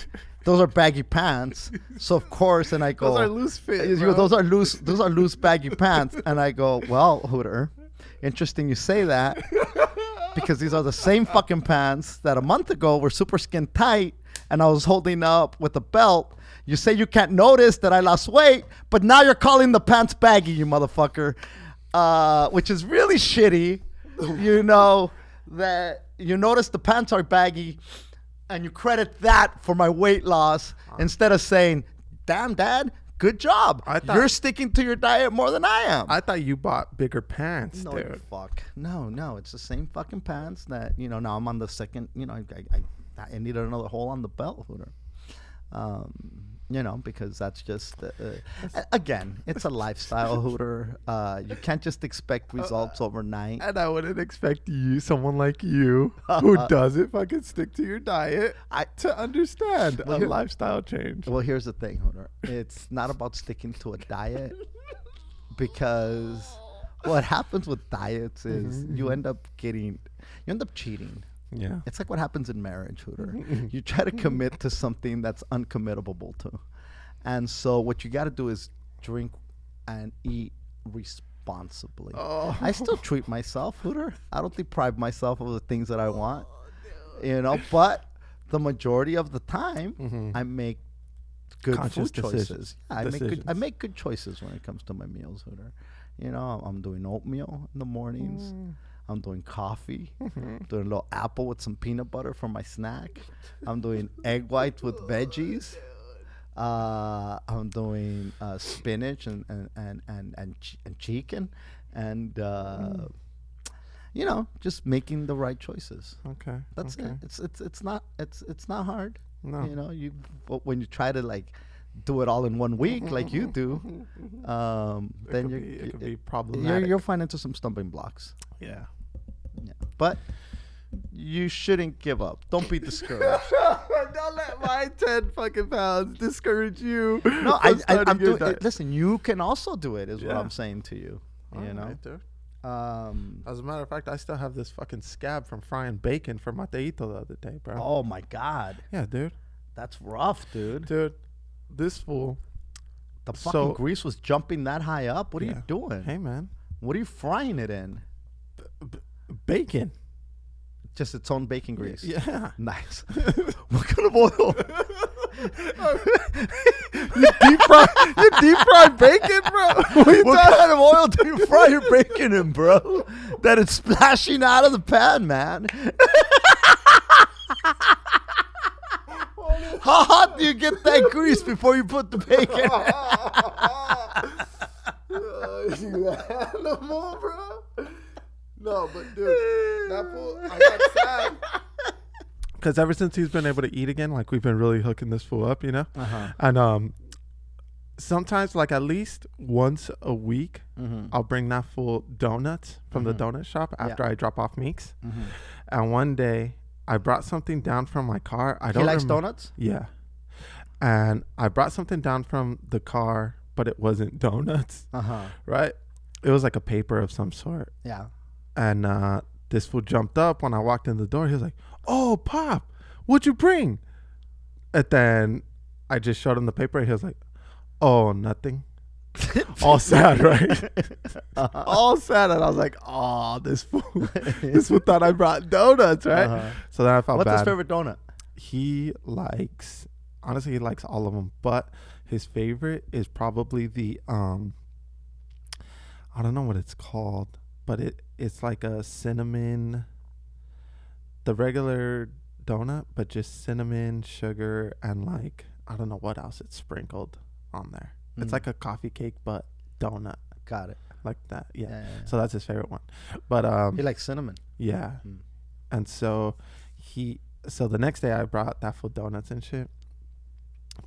[SPEAKER 2] Those are baggy pants. So of course, and I go,
[SPEAKER 1] those are loose fit.
[SPEAKER 2] You go, those are loose baggy pants. And I go, well, Hooter, interesting you say that, because these are the same fucking pants that a month ago were super skin tight, and I was holding up with a belt. You say you can't notice that I lost weight, but now you're calling the pants baggy, you motherfucker, which is really shitty. You know that you notice the pants are baggy, and you credit that for my weight loss instead of saying, damn, Dad, good job. You're sticking to your diet more than I am.
[SPEAKER 1] I thought you bought bigger pants,
[SPEAKER 2] No,
[SPEAKER 1] dude.
[SPEAKER 2] you fuck. No. It's the same fucking pants that, you know, now I'm on the second, you know, I needed another hole on the belt, Hooter. You know, because that's just, again, it's a lifestyle, Hooter. You can't just expect results overnight.
[SPEAKER 1] And I wouldn't expect someone like you, who doesn't fucking stick to your diet, to understand a lifestyle change.
[SPEAKER 2] Well, here's the thing, Hooter. It's not about sticking to a diet, because what happens with diets is you end up cheating.
[SPEAKER 1] Yeah.
[SPEAKER 2] It's like what happens in marriage, Hooter. You try to commit to something that's uncommittable to. And so what you got to do is drink and eat responsibly. Oh. I still treat myself, Hooter. I don't deprive myself of the things that I want. You know, but the majority of the time, I make good food choices. Yeah, I make good choices when it comes to my meals, Hooter. You know, I'm doing oatmeal in the mornings. I'm doing coffee, doing a little apple with some peanut butter for my snack. I'm doing egg whites with veggies. I'm doing spinach and chicken, and you know, just making the right choices.
[SPEAKER 1] Okay,
[SPEAKER 2] that's it. It's not hard.
[SPEAKER 1] No,
[SPEAKER 2] you know, when you try to like do it all in 1 week like you do, then
[SPEAKER 1] it could be problematic.
[SPEAKER 2] You'll find into some stumbling blocks.
[SPEAKER 1] Yeah.
[SPEAKER 2] But you shouldn't give up. Don't be discouraged.
[SPEAKER 1] Don't let my 10 fucking pounds discourage you.
[SPEAKER 2] No,
[SPEAKER 1] from
[SPEAKER 2] I'm
[SPEAKER 1] starting your
[SPEAKER 2] doing.
[SPEAKER 1] diet.
[SPEAKER 2] Listen, you can also do it. Is what
[SPEAKER 1] Yeah.
[SPEAKER 2] I'm saying to you. You know.
[SPEAKER 1] Alright, dude.
[SPEAKER 2] Um.
[SPEAKER 1] As a matter of fact, I still have this fucking scab from frying bacon for Mateito the other day, bro.
[SPEAKER 2] Oh my God,
[SPEAKER 1] Yeah, dude.
[SPEAKER 2] that's rough, dude.
[SPEAKER 1] Dude, this fool.
[SPEAKER 2] The fucking
[SPEAKER 1] So-
[SPEAKER 2] grease was jumping that high up. What are
[SPEAKER 1] Yeah.
[SPEAKER 2] you doing?
[SPEAKER 1] Hey, man.
[SPEAKER 2] What are you frying it in?
[SPEAKER 1] Bacon.
[SPEAKER 2] Just its own bacon grease.
[SPEAKER 1] Yeah.
[SPEAKER 2] Nice. What kind of oil?
[SPEAKER 1] You deep fry bacon, bro?
[SPEAKER 2] What kind of oil do you fry your bacon in, bro? That it's splashing out of the pan, man. How hot do you get that grease before you put the bacon?
[SPEAKER 1] You animal, bro. No, but dude, that fool, I got sad. Because ever since he's been able to eat again, like we've been really hooking this fool up, you know?
[SPEAKER 2] Uh-huh.
[SPEAKER 1] And sometimes, like at least once a week,
[SPEAKER 2] Mm-hmm.
[SPEAKER 1] I'll bring that fool donuts from the donut shop after I drop off Meeks.
[SPEAKER 2] Mm-hmm.
[SPEAKER 1] And one day, I brought something down from my car. I
[SPEAKER 2] He
[SPEAKER 1] don't
[SPEAKER 2] likes
[SPEAKER 1] remember.
[SPEAKER 2] donuts?
[SPEAKER 1] Yeah. And I brought something down from the car, but it wasn't donuts,
[SPEAKER 2] Uh-huh.
[SPEAKER 1] right? It was like a paper of some sort.
[SPEAKER 2] Yeah.
[SPEAKER 1] And this fool jumped up when I walked in the door. He was like, "Oh, Pop, what'd you bring?" And then I just showed him the paper. And he was like, "Oh, nothing." All sad, right? All sad. And I was like, "Oh, this fool thought I brought donuts, right?"
[SPEAKER 2] Uh-huh.
[SPEAKER 1] So then I felt
[SPEAKER 2] What's
[SPEAKER 1] bad.
[SPEAKER 2] his favorite donut?
[SPEAKER 1] He likes, honestly, he likes all of them, but his favorite is probably the I don't know what it's called, but it's like a cinnamon, the regular donut, but just cinnamon, sugar, and like I don't know what else it's sprinkled on there. It's like a coffee cake but donut,
[SPEAKER 2] Got it.
[SPEAKER 1] like that. Yeah.
[SPEAKER 2] Yeah.
[SPEAKER 1] So that's his favorite one. But
[SPEAKER 2] He likes cinnamon.
[SPEAKER 1] yeah.
[SPEAKER 2] Mm.
[SPEAKER 1] And so so the next day I brought that fool donuts and shit.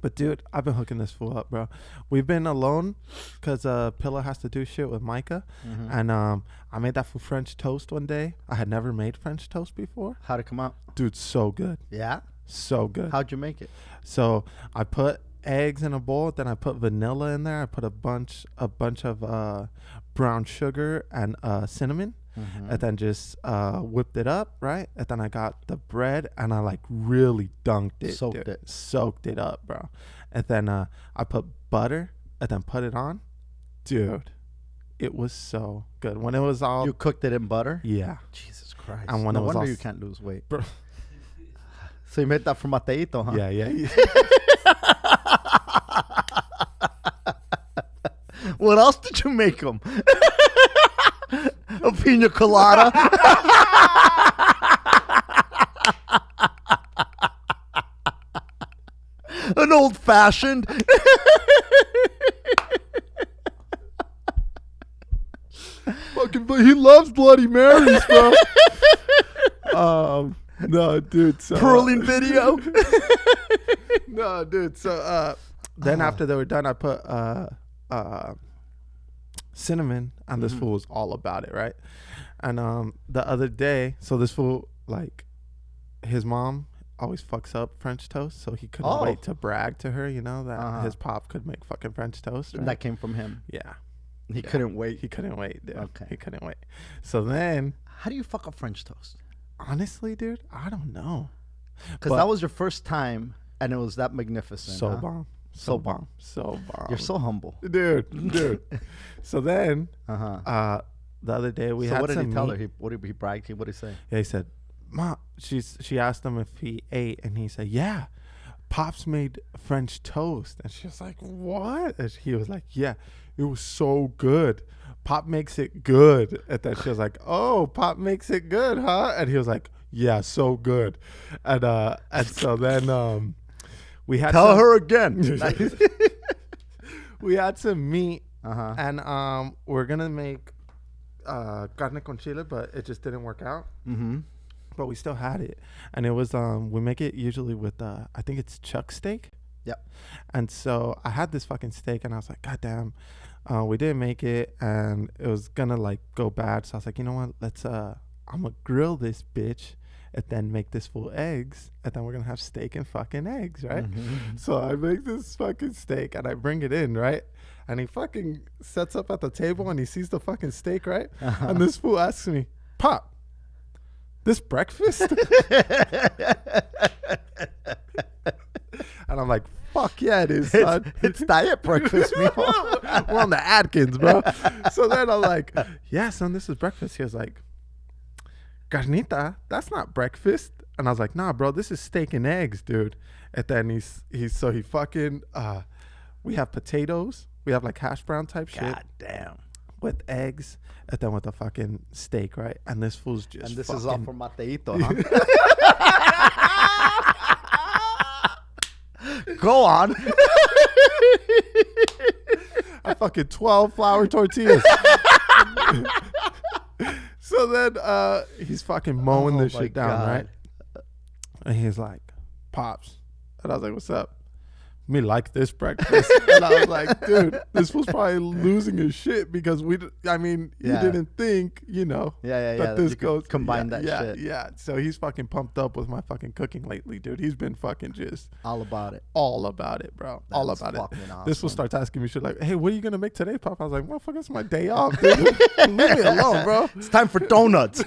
[SPEAKER 1] But dude, I've been hooking this fool up, bro. We've been alone because Pilla has to do shit with Micah.
[SPEAKER 2] Mm-hmm.
[SPEAKER 1] And I made that fool French toast one day. I had never made French toast before.
[SPEAKER 2] How'd it come out?
[SPEAKER 1] Dude, so good.
[SPEAKER 2] Yeah?
[SPEAKER 1] So good.
[SPEAKER 2] How'd you make it?
[SPEAKER 1] So I put eggs in a bowl, then I put vanilla in there. I put a bunch of brown sugar and cinnamon.
[SPEAKER 2] Mm-hmm.
[SPEAKER 1] And then just whipped it up, right? And then I got the bread and I like really dunked it.
[SPEAKER 2] Soaked
[SPEAKER 1] dude.
[SPEAKER 2] it.
[SPEAKER 1] Soaked it up, bro. And then I put butter and then put it on. Dude, it was so good. When it was all...
[SPEAKER 2] You cooked it in butter?
[SPEAKER 1] Yeah.
[SPEAKER 2] Jesus Christ.
[SPEAKER 1] And when
[SPEAKER 2] no
[SPEAKER 1] it was
[SPEAKER 2] wonder
[SPEAKER 1] all
[SPEAKER 2] you can't lose weight.
[SPEAKER 1] Bro.
[SPEAKER 2] So you made that for Mateito, huh?
[SPEAKER 1] Yeah, yeah.
[SPEAKER 2] What else did you make him? A pina colada? An old fashioned?
[SPEAKER 1] Fucking, but he loves Bloody Marys, bro. No, dude. So,
[SPEAKER 2] Curling video?
[SPEAKER 1] no, dude. So then after they were done, I put cinnamon, and this fool was all about it, right? And the other day, so this fool, like, his mom always fucks up French toast, so he couldn't wait to brag to her, you know, that his pop could make fucking French toast. Right?
[SPEAKER 2] That came from him.
[SPEAKER 1] Yeah.
[SPEAKER 2] He couldn't wait.
[SPEAKER 1] He couldn't wait, dude.
[SPEAKER 2] Okay.
[SPEAKER 1] He couldn't wait. So then,
[SPEAKER 2] How do you fuck up French toast?
[SPEAKER 1] honestly, dude, I don't know.
[SPEAKER 2] Because
[SPEAKER 1] But-
[SPEAKER 2] that was your first time, and it was that magnificent.
[SPEAKER 1] So
[SPEAKER 2] huh?
[SPEAKER 1] bomb.
[SPEAKER 2] So bomb.
[SPEAKER 1] bomb. So bomb.
[SPEAKER 2] You're so humble.
[SPEAKER 1] dude. So then,
[SPEAKER 2] Uh-huh.
[SPEAKER 1] the other day we
[SPEAKER 2] So
[SPEAKER 1] had
[SPEAKER 2] what did
[SPEAKER 1] some
[SPEAKER 2] he tell
[SPEAKER 1] meat.
[SPEAKER 2] her? What did he brag to you? What did he say?
[SPEAKER 1] Yeah, he said, "Ma," she asked him if he ate, and he said, "Yeah, Pops made French toast." And she was like, "What?" And he was like, "Yeah, it was so good. Pop makes it good." And then she was like, "Oh, Pop makes it good, huh?" And he was like, "Yeah, so good." And so then we had
[SPEAKER 2] Tell
[SPEAKER 1] some-
[SPEAKER 2] her again.
[SPEAKER 1] we had some meat,
[SPEAKER 2] Uh-huh.
[SPEAKER 1] and we're gonna make carne con chile, but it just didn't work out.
[SPEAKER 2] Mm-hmm.
[SPEAKER 1] But we still had it, and it was we make it usually with I think it's chuck steak.
[SPEAKER 2] Yep.
[SPEAKER 1] And so I had this fucking steak, and I was like, God damn, we didn't make it, and it was gonna like go bad. So I was like, you know what? Let's I'm gonna grill this bitch, and then make this full eggs, and then we're gonna have steak and fucking eggs, right? So I make this fucking steak and I bring it in, right? And he fucking sets up at the table and he sees the fucking steak, right? And this fool asks me, Pop, this breakfast? And I'm like, fuck yeah, it is, son.
[SPEAKER 2] It's diet breakfast meal.
[SPEAKER 1] We're on the Atkins, bro. So then I'm like, yeah, son, this is breakfast. He was like, carnita, that's not breakfast. And I was like, nah, bro, this is steak and eggs, dude. And then he fucking, we have potatoes. We have like hash brown type shit.
[SPEAKER 2] God damn.
[SPEAKER 1] With eggs, and then with the fucking steak, right? And this fool's just
[SPEAKER 2] And this
[SPEAKER 1] fucking,
[SPEAKER 2] is all for Mateito, huh? Go on.
[SPEAKER 1] I fucking 12 flour tortillas. So then he's fucking mowing this shit down, right? And he's like, Pops. And I was like, what's up? Me like this breakfast. And I was like, dude, this was probably losing his shit because you didn't think, that this goes.
[SPEAKER 2] Combine that shit.
[SPEAKER 1] Yeah. So he's fucking pumped up with my fucking cooking lately, dude. He's been fucking just
[SPEAKER 2] all about it.
[SPEAKER 1] All about it, bro.
[SPEAKER 2] That's
[SPEAKER 1] all about it.
[SPEAKER 2] Awesome.
[SPEAKER 1] This fool starts asking me shit like, hey, what are you going to make today, Pop? I was like, motherfucker, it's my day off, dude. Leave me alone, bro.
[SPEAKER 2] It's time for donuts.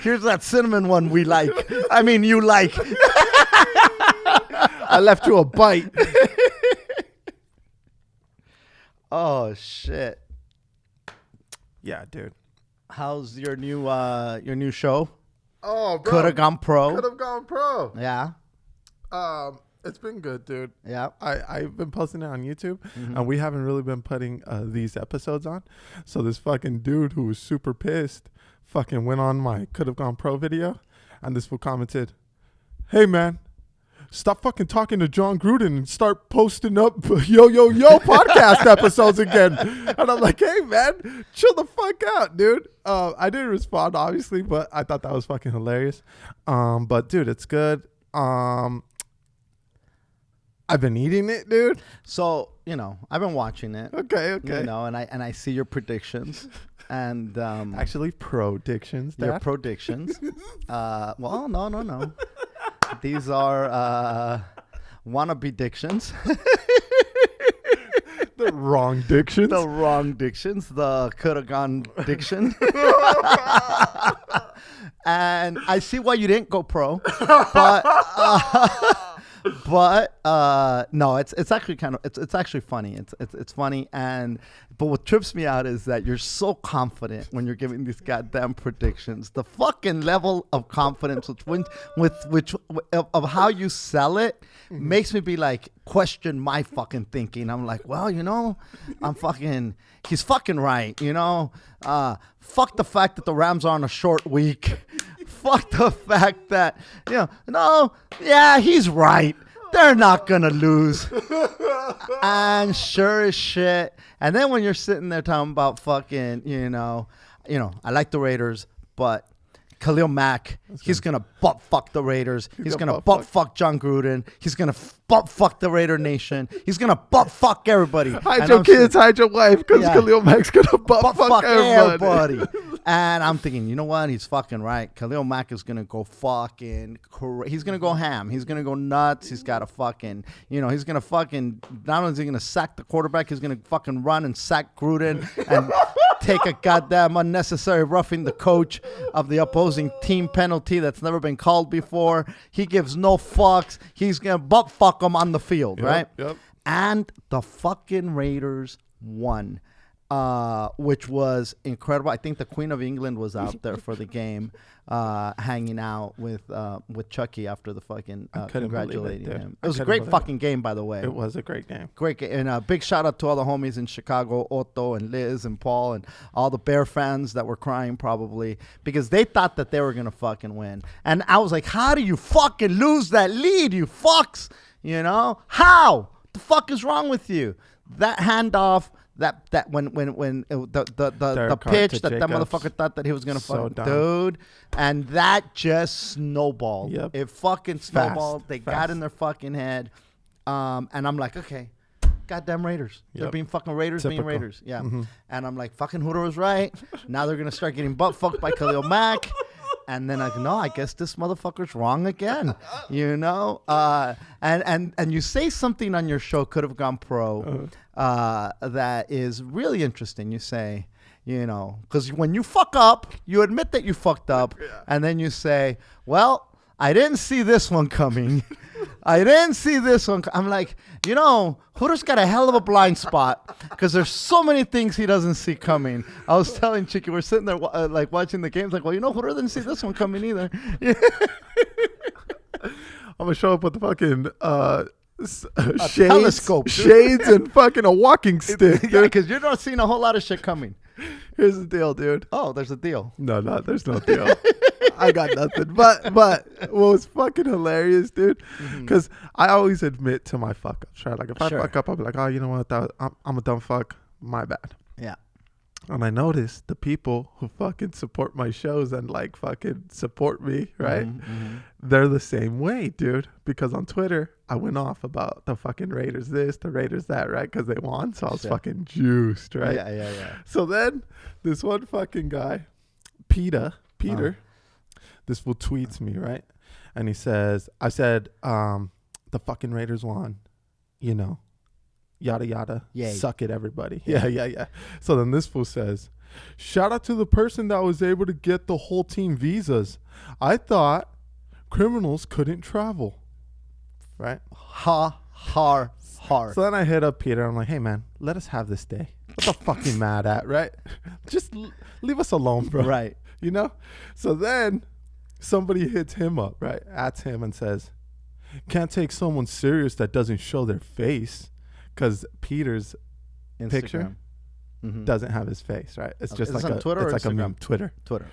[SPEAKER 2] Here's that cinnamon one we like. I mean, you like.
[SPEAKER 1] I left you a bite.
[SPEAKER 2] Oh shit.
[SPEAKER 1] Yeah, dude.
[SPEAKER 2] How's your new show?
[SPEAKER 1] Oh, bro.
[SPEAKER 2] Could have gone pro.
[SPEAKER 1] Could have gone pro.
[SPEAKER 2] Yeah.
[SPEAKER 1] It's been good, dude.
[SPEAKER 2] Yeah.
[SPEAKER 1] I've been posting it on YouTube, and we haven't really been putting these episodes on. So this fucking dude who was super pissed fucking went on my Could Have Gone Pro video, and this fool commented, hey, man, stop fucking talking to John Gruden and start posting up YoYoYo podcast episodes again. And I'm like, hey, man, chill the fuck out, dude. I didn't respond, obviously, but I thought that was fucking hilarious. But, dude, it's good. I've been eating it, dude.
[SPEAKER 2] So, I've been watching it.
[SPEAKER 1] Okay.
[SPEAKER 2] And I see your predictions. And
[SPEAKER 1] actually, predictions.
[SPEAKER 2] Your predictions. Well, no. These are wannabe dictions.
[SPEAKER 1] The wrong dictions.
[SPEAKER 2] The wrong dictions. The could have gone diction. And I see why you didn't go pro, but no, it's actually it's actually funny. It's funny, but what trips me out is that you're so confident when you're giving these goddamn predictions. The fucking level of confidence of how you sell it makes me be like question my fucking thinking. I'm like, well, he's fucking right. Fuck the fact that the Rams are on a short week. Fuck the fact that he's right. They're not gonna lose. And sure as shit. And then when you're sitting there talking about fucking, I like the Raiders, but Khalil Mack, he's gonna butt fuck the Raiders. He's gonna butt fuck John Gruden. He's gonna butt fuck the Raider Nation. He's gonna butt fuck everybody.
[SPEAKER 1] Hide your kids, hide your wife, because Khalil Mack's gonna butt fuck everybody.
[SPEAKER 2] And I'm thinking, you know what? He's fucking right. Khalil Mack is gonna go fucking he's gonna go ham. He's gonna go nuts. He's got to fucking, he's gonna fucking, not only is he gonna sack the quarterback, he's gonna fucking run and sack Gruden and take a goddamn unnecessary roughing the coach of the opposing team penalty that's never been called before. He gives no fucks. He's gonna butt fuck him on the field, right?
[SPEAKER 1] Yep.
[SPEAKER 2] And the fucking Raiders won. Which was incredible. I think the Queen of England was out there for the game, hanging out with Chucky after the fucking congratulating him. It was a great fucking game, by the way.
[SPEAKER 1] It was a great game.
[SPEAKER 2] Great game. And a big shout out to all the homies in Chicago, Otto and Liz and Paul and all the Bear fans that were crying probably because they thought that they were going to fucking win. And I was like, how do you fucking lose that lead, you fucks? How? The fuck is wrong with you? That handoff. That when the pitch that motherfucker thought that he was gonna dude, and that just snowballed.
[SPEAKER 1] Yep.
[SPEAKER 2] It fucking snowballed. They got in their fucking head, and I'm like, okay, goddamn Raiders. They're being fucking Raiders, being Raiders. Yeah, and I'm like, fucking Hooter was right. Now they're gonna start getting butt fucked by Khalil Mack. And then like, no, I guess this motherfucker's wrong again, you know? And you say something on your show, Could Have Gone Pro, that is really interesting. You say, you know, because when you fuck up, you admit that you fucked up, and then you say, well, I didn't see this one coming. I didn't see this one. I'm like, you know, Hooter's got a hell of a blind spot because there's so many things he doesn't see coming. I was telling Chicky, we're sitting there like watching the games, like, well, you know, Hooter didn't see this one coming either.
[SPEAKER 1] I'm gonna show up with the fucking
[SPEAKER 2] telescope,
[SPEAKER 1] shades, and fucking a walking stick.
[SPEAKER 2] Yeah, because you're not seeing a whole lot of shit coming.
[SPEAKER 1] Here's the deal, dude.
[SPEAKER 2] Oh, there's a deal.
[SPEAKER 1] No, there's no deal. I got nothing. But what was fucking hilarious, dude? Because I always admit to my fuck ups, right? Like if I fuck up, I'll be like, oh, you know what? I'm a dumb fuck. My bad.
[SPEAKER 2] Yeah.
[SPEAKER 1] And I noticed the people who fucking support my shows and like fucking support me, right? They're the same way, dude. Because on Twitter, I went off about the fucking Raiders this, the Raiders that, right? Because they won. So I was fucking juiced, right?
[SPEAKER 2] Yeah.
[SPEAKER 1] So then this one fucking guy, Peter, this fool tweets me, right? And he says, I said, the fucking Raiders won, you know. Yada yada.
[SPEAKER 2] Yay.
[SPEAKER 1] Suck it, everybody. Yeah. So then this fool says, shout out to the person that was able to get the whole team visas. I thought criminals couldn't travel. Right?
[SPEAKER 2] Ha.
[SPEAKER 1] So then I hit up Peter. I'm like, hey man, let us have this day. What the fuck you mad at, right? Just leave us alone, bro.
[SPEAKER 2] Right.
[SPEAKER 1] You know? So then somebody hits him up, right? At him and says, can't take someone serious that doesn't show their face. Because Peter's
[SPEAKER 2] Instagram.
[SPEAKER 1] picture doesn't have his face, right? It's just like
[SPEAKER 2] on Twitter or
[SPEAKER 1] like
[SPEAKER 2] Instagram?
[SPEAKER 1] a meme. Twitter.
[SPEAKER 2] Okay.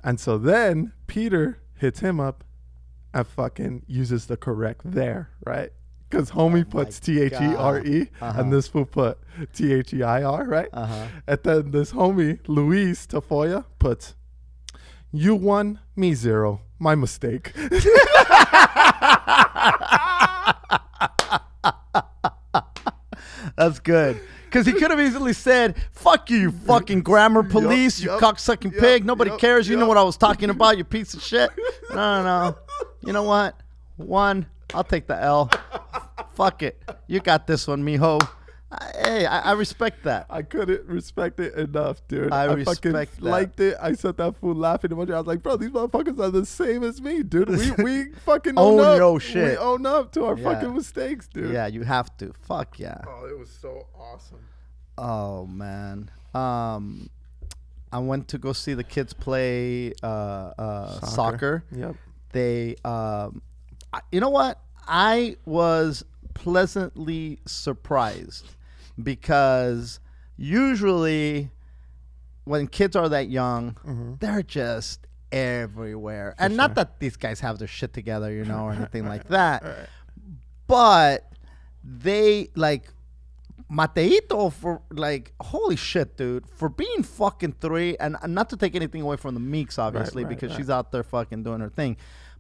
[SPEAKER 1] And so then Peter hits him up and fucking uses the correct there, right? Because homie puts THERE and this fool put THEIR, right? And then this homie, Luis Tafoya, puts, you won, me 0. My mistake.
[SPEAKER 2] That's good. Because he could have easily said, fuck you, fucking grammar police, you cocksucking pig. Nobody cares. You know what I was talking about, you piece of shit. No. You know what? 1, I'll take the L. Fuck it. You got this one, mijo. Hey, I respect that.
[SPEAKER 1] I couldn't respect it enough, dude.
[SPEAKER 2] I
[SPEAKER 1] fucking
[SPEAKER 2] respect that.
[SPEAKER 1] liked it. I sent that fool laughing emoji. I was like, bro, these motherfuckers are the same as me, dude. We fucking own up.
[SPEAKER 2] Your shit.
[SPEAKER 1] We own up to our fucking mistakes, dude.
[SPEAKER 2] Yeah, you have to. Fuck yeah.
[SPEAKER 1] Oh, it was so awesome.
[SPEAKER 2] Oh man. I went to go see the kids play soccer.
[SPEAKER 1] Yep.
[SPEAKER 2] They you know what? I was pleasantly surprised because usually when kids are that young, they're just everywhere. And not that these guys have their shit together, you know, or anything like that.
[SPEAKER 1] Right.
[SPEAKER 2] But they like Mateito for like, holy shit, dude, for being fucking 3, and not to take anything away from the Meeks, obviously, because she's out there fucking doing her thing.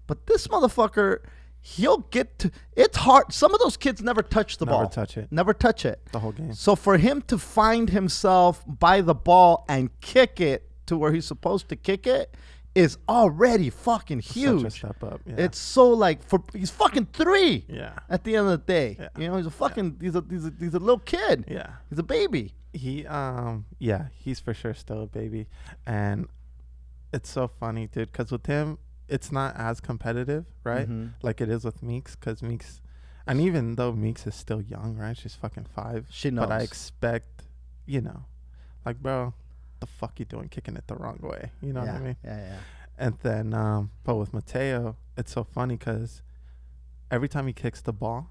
[SPEAKER 2] But this motherfucker, he'll get to, it's hard. Some of those kids never touch the ball. Never touch it.
[SPEAKER 1] The whole game.
[SPEAKER 2] So for him to find himself by the ball and kick it to where he's supposed to kick it is already fucking huge.
[SPEAKER 1] Such a step up. Yeah.
[SPEAKER 2] It's so like, he's fucking 3.
[SPEAKER 1] Yeah.
[SPEAKER 2] At the end of the day,
[SPEAKER 1] Yeah.
[SPEAKER 2] you know, he's a fucking, he's a little kid.
[SPEAKER 1] Yeah.
[SPEAKER 2] He's a baby.
[SPEAKER 1] He's for sure still a baby. And it's so funny, dude, because with him, it's not as competitive, right? Like it is with Meeks, because Meeks, and even though Meeks is still young, right? She's fucking 5.
[SPEAKER 2] She knows.
[SPEAKER 1] But I expect, you know, like, bro, the fuck you doing kicking it the wrong way? You know what I mean?
[SPEAKER 2] Yeah.
[SPEAKER 1] And then, but with Mateo, it's so funny because every time he kicks the ball,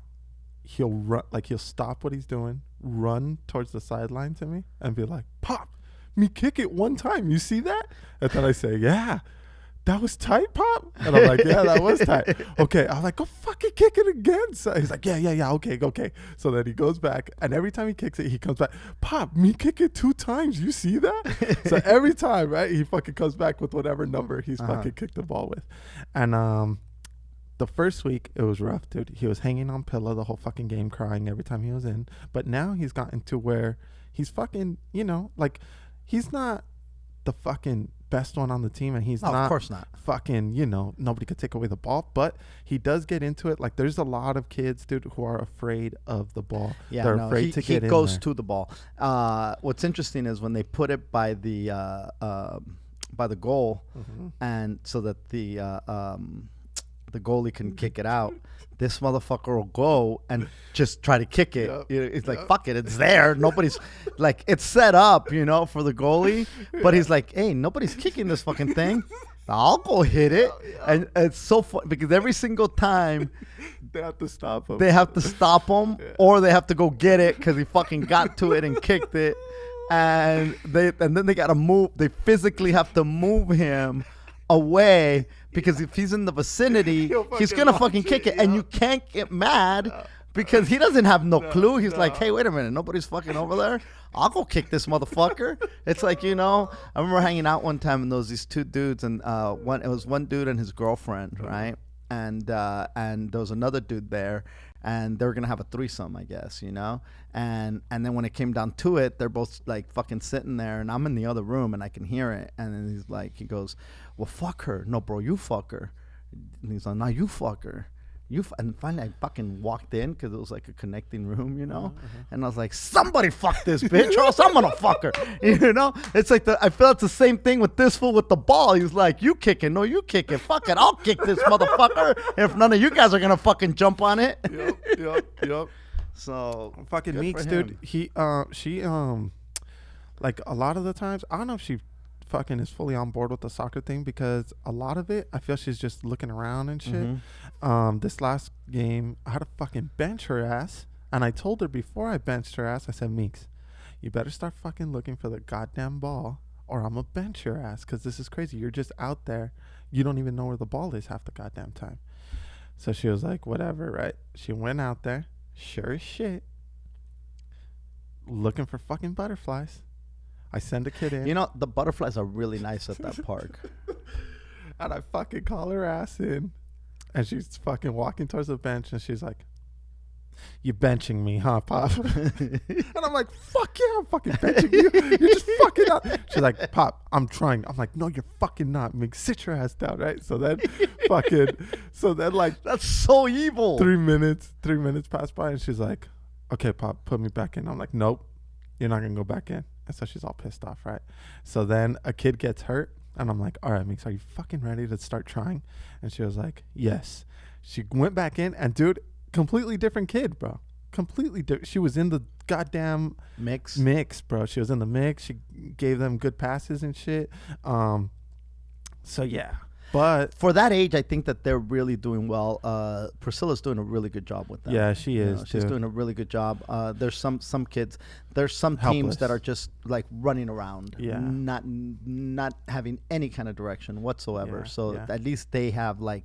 [SPEAKER 1] he'll run, like he'll stop what he's doing, run towards the sideline to me, and be like, "Pop, me kick it one time. You see that?" And then I say, "Yeah, that was tight, Pop." And I'm like, "Yeah, that was tight." Okay, I'm like, "Go fucking kick it again." So he's like, "Yeah, okay." So then he goes back, and every time he kicks it, he comes back, "Pop, me kick it 2 times. You see that?" So every time, right, he fucking comes back with whatever number he's fucking kicked the ball with. And the first week, it was rough, dude. He was hanging on pillow the whole fucking game, crying every time he was in. But now he's gotten to where he's fucking, you know, like, he's not the fucking best one on the team, and he's
[SPEAKER 2] No,
[SPEAKER 1] not.
[SPEAKER 2] of course not.
[SPEAKER 1] Fucking, nobody could take away the ball, but he does get into it. Like, there's a lot of kids, dude, who are afraid of the ball.
[SPEAKER 2] Yeah,
[SPEAKER 1] they're
[SPEAKER 2] no,
[SPEAKER 1] afraid to get in
[SPEAKER 2] he goes
[SPEAKER 1] there.
[SPEAKER 2] to the ball. What's interesting is when they put it by the goal, and so that the goalie can kick it out. This motherfucker will go and just try to kick it.
[SPEAKER 1] Yep.
[SPEAKER 2] It's like, fuck it, it's there. Nobody's like, it's set up, for the goalie. But he's like, hey, nobody's kicking this fucking thing. I'll go hit it. And it's so fun because every single time
[SPEAKER 1] They have to stop him.
[SPEAKER 2] or they have to go get it because he fucking got to it and kicked it. And then they gotta move. They physically have to move him away because if he's in the vicinity, he's gonna fucking kick it, and you can't get mad because he doesn't have no clue. He's like, hey, wait a minute, nobody's fucking over there. I'll go kick this motherfucker. It's like, I remember hanging out one time and there was these two dudes, and it was one dude and his girlfriend, right? And there was another dude there, and they were gonna have a threesome, I guess, And then when it came down to it, they're both like fucking sitting there, and I'm in the other room and I can hear it. And then he goes, well, fuck her. No, bro, you fuck her. And he's like, no, you fuck her. And finally, I fucking walked in because it was like a connecting room, And I was like, somebody fuck this bitch, or else I'm gonna fuck her, It's like I feel it's the same thing with this fool with the ball. He's like, you kick it, no, you kick it, fuck it, I'll kick this motherfucker if none of you guys are gonna fucking jump on it.
[SPEAKER 1] Yep.
[SPEAKER 2] So
[SPEAKER 1] Fucking Meeks, dude. She like a lot of the times, I don't know if she fucking is fully on board with the soccer thing because a lot of it, I feel she's just looking around and shit. This last game, I had to fucking bench her ass, and I told her before I benched her ass, I said, Meeks, you better start fucking looking for the goddamn ball, or I'm gonna bench your ass because this is crazy. You're just out there, you don't even know where the ball is half the goddamn time. So she was like, whatever, right? She went out there, sure as shit, looking for fucking butterflies. I send a kid in.
[SPEAKER 2] The butterflies are really nice at that park.
[SPEAKER 1] And I fucking call her ass in. And she's fucking walking towards the bench, and she's like, you benching me, huh, Pop? And I'm like, fuck yeah, I'm fucking benching you. You're just fucking up. She's like, Pop, I'm trying. I'm like, no, you're fucking not. Make sit your ass down, right? So then like
[SPEAKER 2] that's so evil.
[SPEAKER 1] 3 minutes pass by, and she's like, okay, Pop, put me back in. I'm like, nope, you're not gonna go back in. And so she's all pissed off, right? So then a kid gets hurt, and I'm like, all right, Meeks, are you fucking ready to start trying? And she was like, yes. She went back in, and dude, completely different kid, bro. Completely different. She was in the goddamn mix, bro. She was in the mix. She gave them good passes and shit. So yeah. But
[SPEAKER 2] for that age, I think that they're really doing well. Priscilla's doing a really good job with that.
[SPEAKER 1] Yeah, she is.
[SPEAKER 2] She's doing a really good job. There's some kids. There's some teams that are just like running around, not having any kind of direction whatsoever.
[SPEAKER 1] Yeah,
[SPEAKER 2] so at least they have like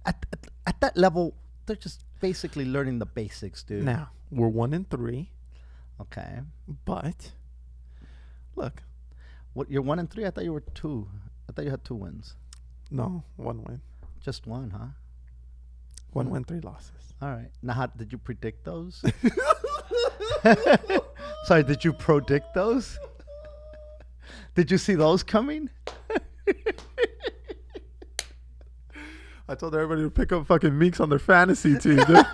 [SPEAKER 2] at that level, they're just basically learning the basics, dude.
[SPEAKER 1] Now we're 1-3.
[SPEAKER 2] Okay.
[SPEAKER 1] But look,
[SPEAKER 2] what, you're 1-3? I thought you were 2. I thought you had 2 wins.
[SPEAKER 1] No, 1 win.
[SPEAKER 2] Just 1, huh?
[SPEAKER 1] 1 win, 3 losses.
[SPEAKER 2] All right. Now, how did you predict those? Sorry, did you predict those? Did you see those coming?
[SPEAKER 1] I told everybody to pick up fucking Meeks on their fantasy team, dude.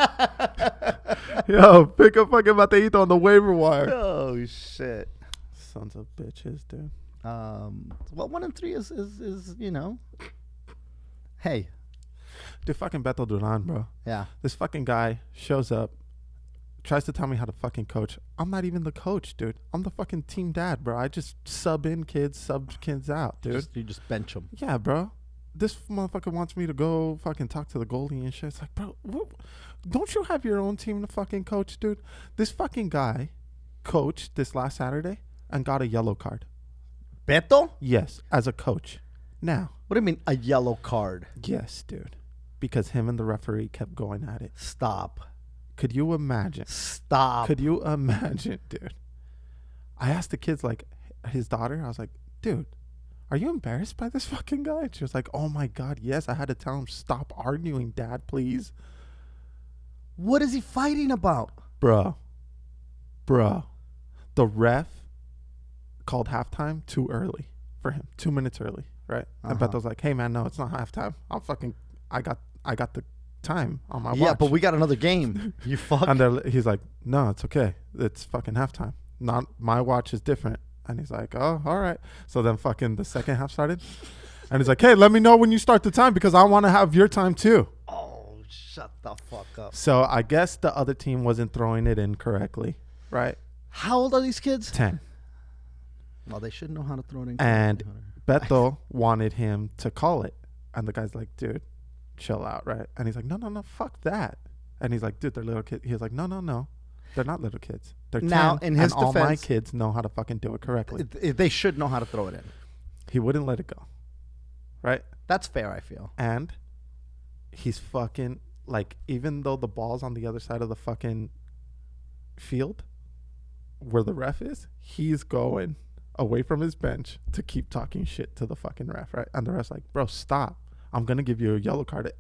[SPEAKER 1] Yo, pick up fucking Mateito on the waiver wire.
[SPEAKER 2] Oh, shit.
[SPEAKER 1] Sons of bitches, dude.
[SPEAKER 2] Well, 1-3 is hey.
[SPEAKER 1] Dude, fucking Beto Duran, bro.
[SPEAKER 2] Yeah.
[SPEAKER 1] This fucking guy shows up, tries to tell me how to fucking coach. I'm not even the coach, dude. I'm the fucking team dad, bro. I just sub kids out, dude.
[SPEAKER 2] You just bench them.
[SPEAKER 1] Yeah, bro. This motherfucker wants me to go fucking talk to the goalie and shit. It's like, bro, don't you have your own team to fucking coach, dude? This fucking guy coached this last Saturday and got a yellow card.
[SPEAKER 2] Beto?
[SPEAKER 1] Yes, as a coach. Now.
[SPEAKER 2] What do you mean a yellow card?
[SPEAKER 1] Yes, dude. Because him and the referee kept going at it.
[SPEAKER 2] Stop.
[SPEAKER 1] Could you imagine?
[SPEAKER 2] Stop.
[SPEAKER 1] Could you imagine, dude? I asked the kids, like, his daughter, I was like, dude, are you embarrassed by this fucking guy? And she was like, oh my God, yes. I had to tell him, stop arguing, Dad, please.
[SPEAKER 2] What is he fighting about?
[SPEAKER 1] Bro. The ref called halftime too early. for him 2 minutes early, right? And Beto's like, hey man, no, it's not halftime. I got the time on my watch.
[SPEAKER 2] Yeah, but we got another game. You fuck.
[SPEAKER 1] And he's like, no, it's okay. It's fucking halftime. Not my watch is different. And he's like, oh, all right. So then fucking the second half started. And he's like, hey, let me know when you start the time because I want to have your time too.
[SPEAKER 2] Oh, shut the fuck up.
[SPEAKER 1] So I guess the other team wasn't throwing it in correctly, right?
[SPEAKER 2] How old are these kids?
[SPEAKER 1] 10.
[SPEAKER 2] Well, they should know how to throw it in.
[SPEAKER 1] And Beto wanted him to call it. And the guy's like, dude, chill out, right? And he's like, no, fuck that. And he's like, dude, they're little kids. He was like, no. They're not little kids. They're 10.
[SPEAKER 2] Now, in his
[SPEAKER 1] and all my
[SPEAKER 2] defense,
[SPEAKER 1] kids know how to fucking do it correctly.
[SPEAKER 2] They should know how to throw it in.
[SPEAKER 1] He wouldn't let it go, right?
[SPEAKER 2] That's fair, I feel.
[SPEAKER 1] And he's fucking, like, even though the ball's on the other side of the fucking field where the ref is, he's going away from his bench to keep talking shit to the fucking ref, right? And the ref's like, bro, stop. I'm going to give you a yellow card.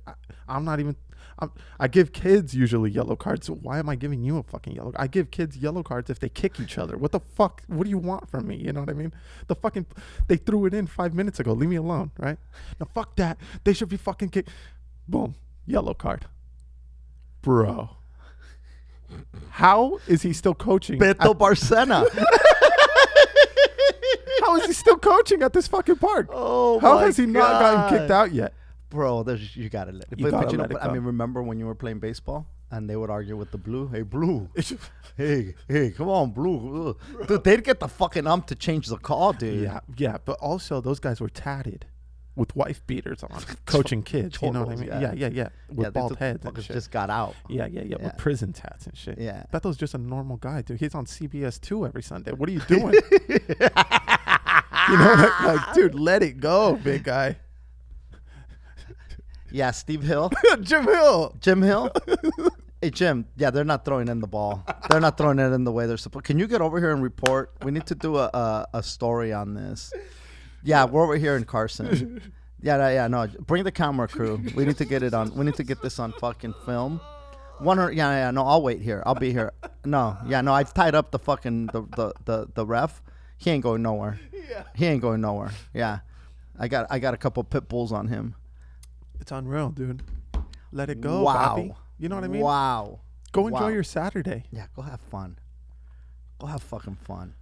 [SPEAKER 1] I give kids usually yellow cards. So why am I giving you a fucking yellow? I give kids yellow cards if they kick each other. What the fuck? What do you want from me? You know what I mean? They threw it in 5 minutes ago. Leave me alone, right? No, fuck that. They should be fucking kicked. Boom. Yellow card. Bro. How is he still coaching?
[SPEAKER 2] Beto Barcena.
[SPEAKER 1] How is he still coaching at this fucking park?
[SPEAKER 2] Oh,
[SPEAKER 1] how has he not gotten kicked out yet?
[SPEAKER 2] Bro, you gotta let it. But I mean, remember when you were playing baseball and they would argue with the blue? Hey, blue. hey, come on, blue. Dude, they'd get the fucking ump to change the call, dude.
[SPEAKER 1] Yeah. But also, those guys were tatted with wife beaters on, coaching kids. You know what I mean? Yeah. With bald heads and shit.
[SPEAKER 2] Just got out.
[SPEAKER 1] Yeah. With prison tats and shit.
[SPEAKER 2] Yeah.
[SPEAKER 1] Beto's just a normal guy, dude. He's on CBS 2 every Sunday. What are you doing? You know, like, dude, let it go, big guy.
[SPEAKER 2] Yeah, Steve Hill.
[SPEAKER 1] Jim Hill.
[SPEAKER 2] Hey, Jim. Yeah, they're not throwing in the ball. They're not throwing it in the way they're supposed. Can you get over here and report? We need to do a story on this. Yeah, we're over here in Carson. Yeah, no. Bring the camera crew. We need to get it on. We need to get this on fucking film. 100. Yeah. No, I'll wait here. I'll be here. No. I've tied up the fucking the ref. He ain't going nowhere. Yeah. He ain't going nowhere. Yeah. I got a couple pit bulls on him.
[SPEAKER 1] It's unreal, dude. Let it go,
[SPEAKER 2] wow.
[SPEAKER 1] Bobby. You know what I mean?
[SPEAKER 2] Wow.
[SPEAKER 1] Go enjoy your Saturday.
[SPEAKER 2] Yeah, go have fun. Go have fucking fun.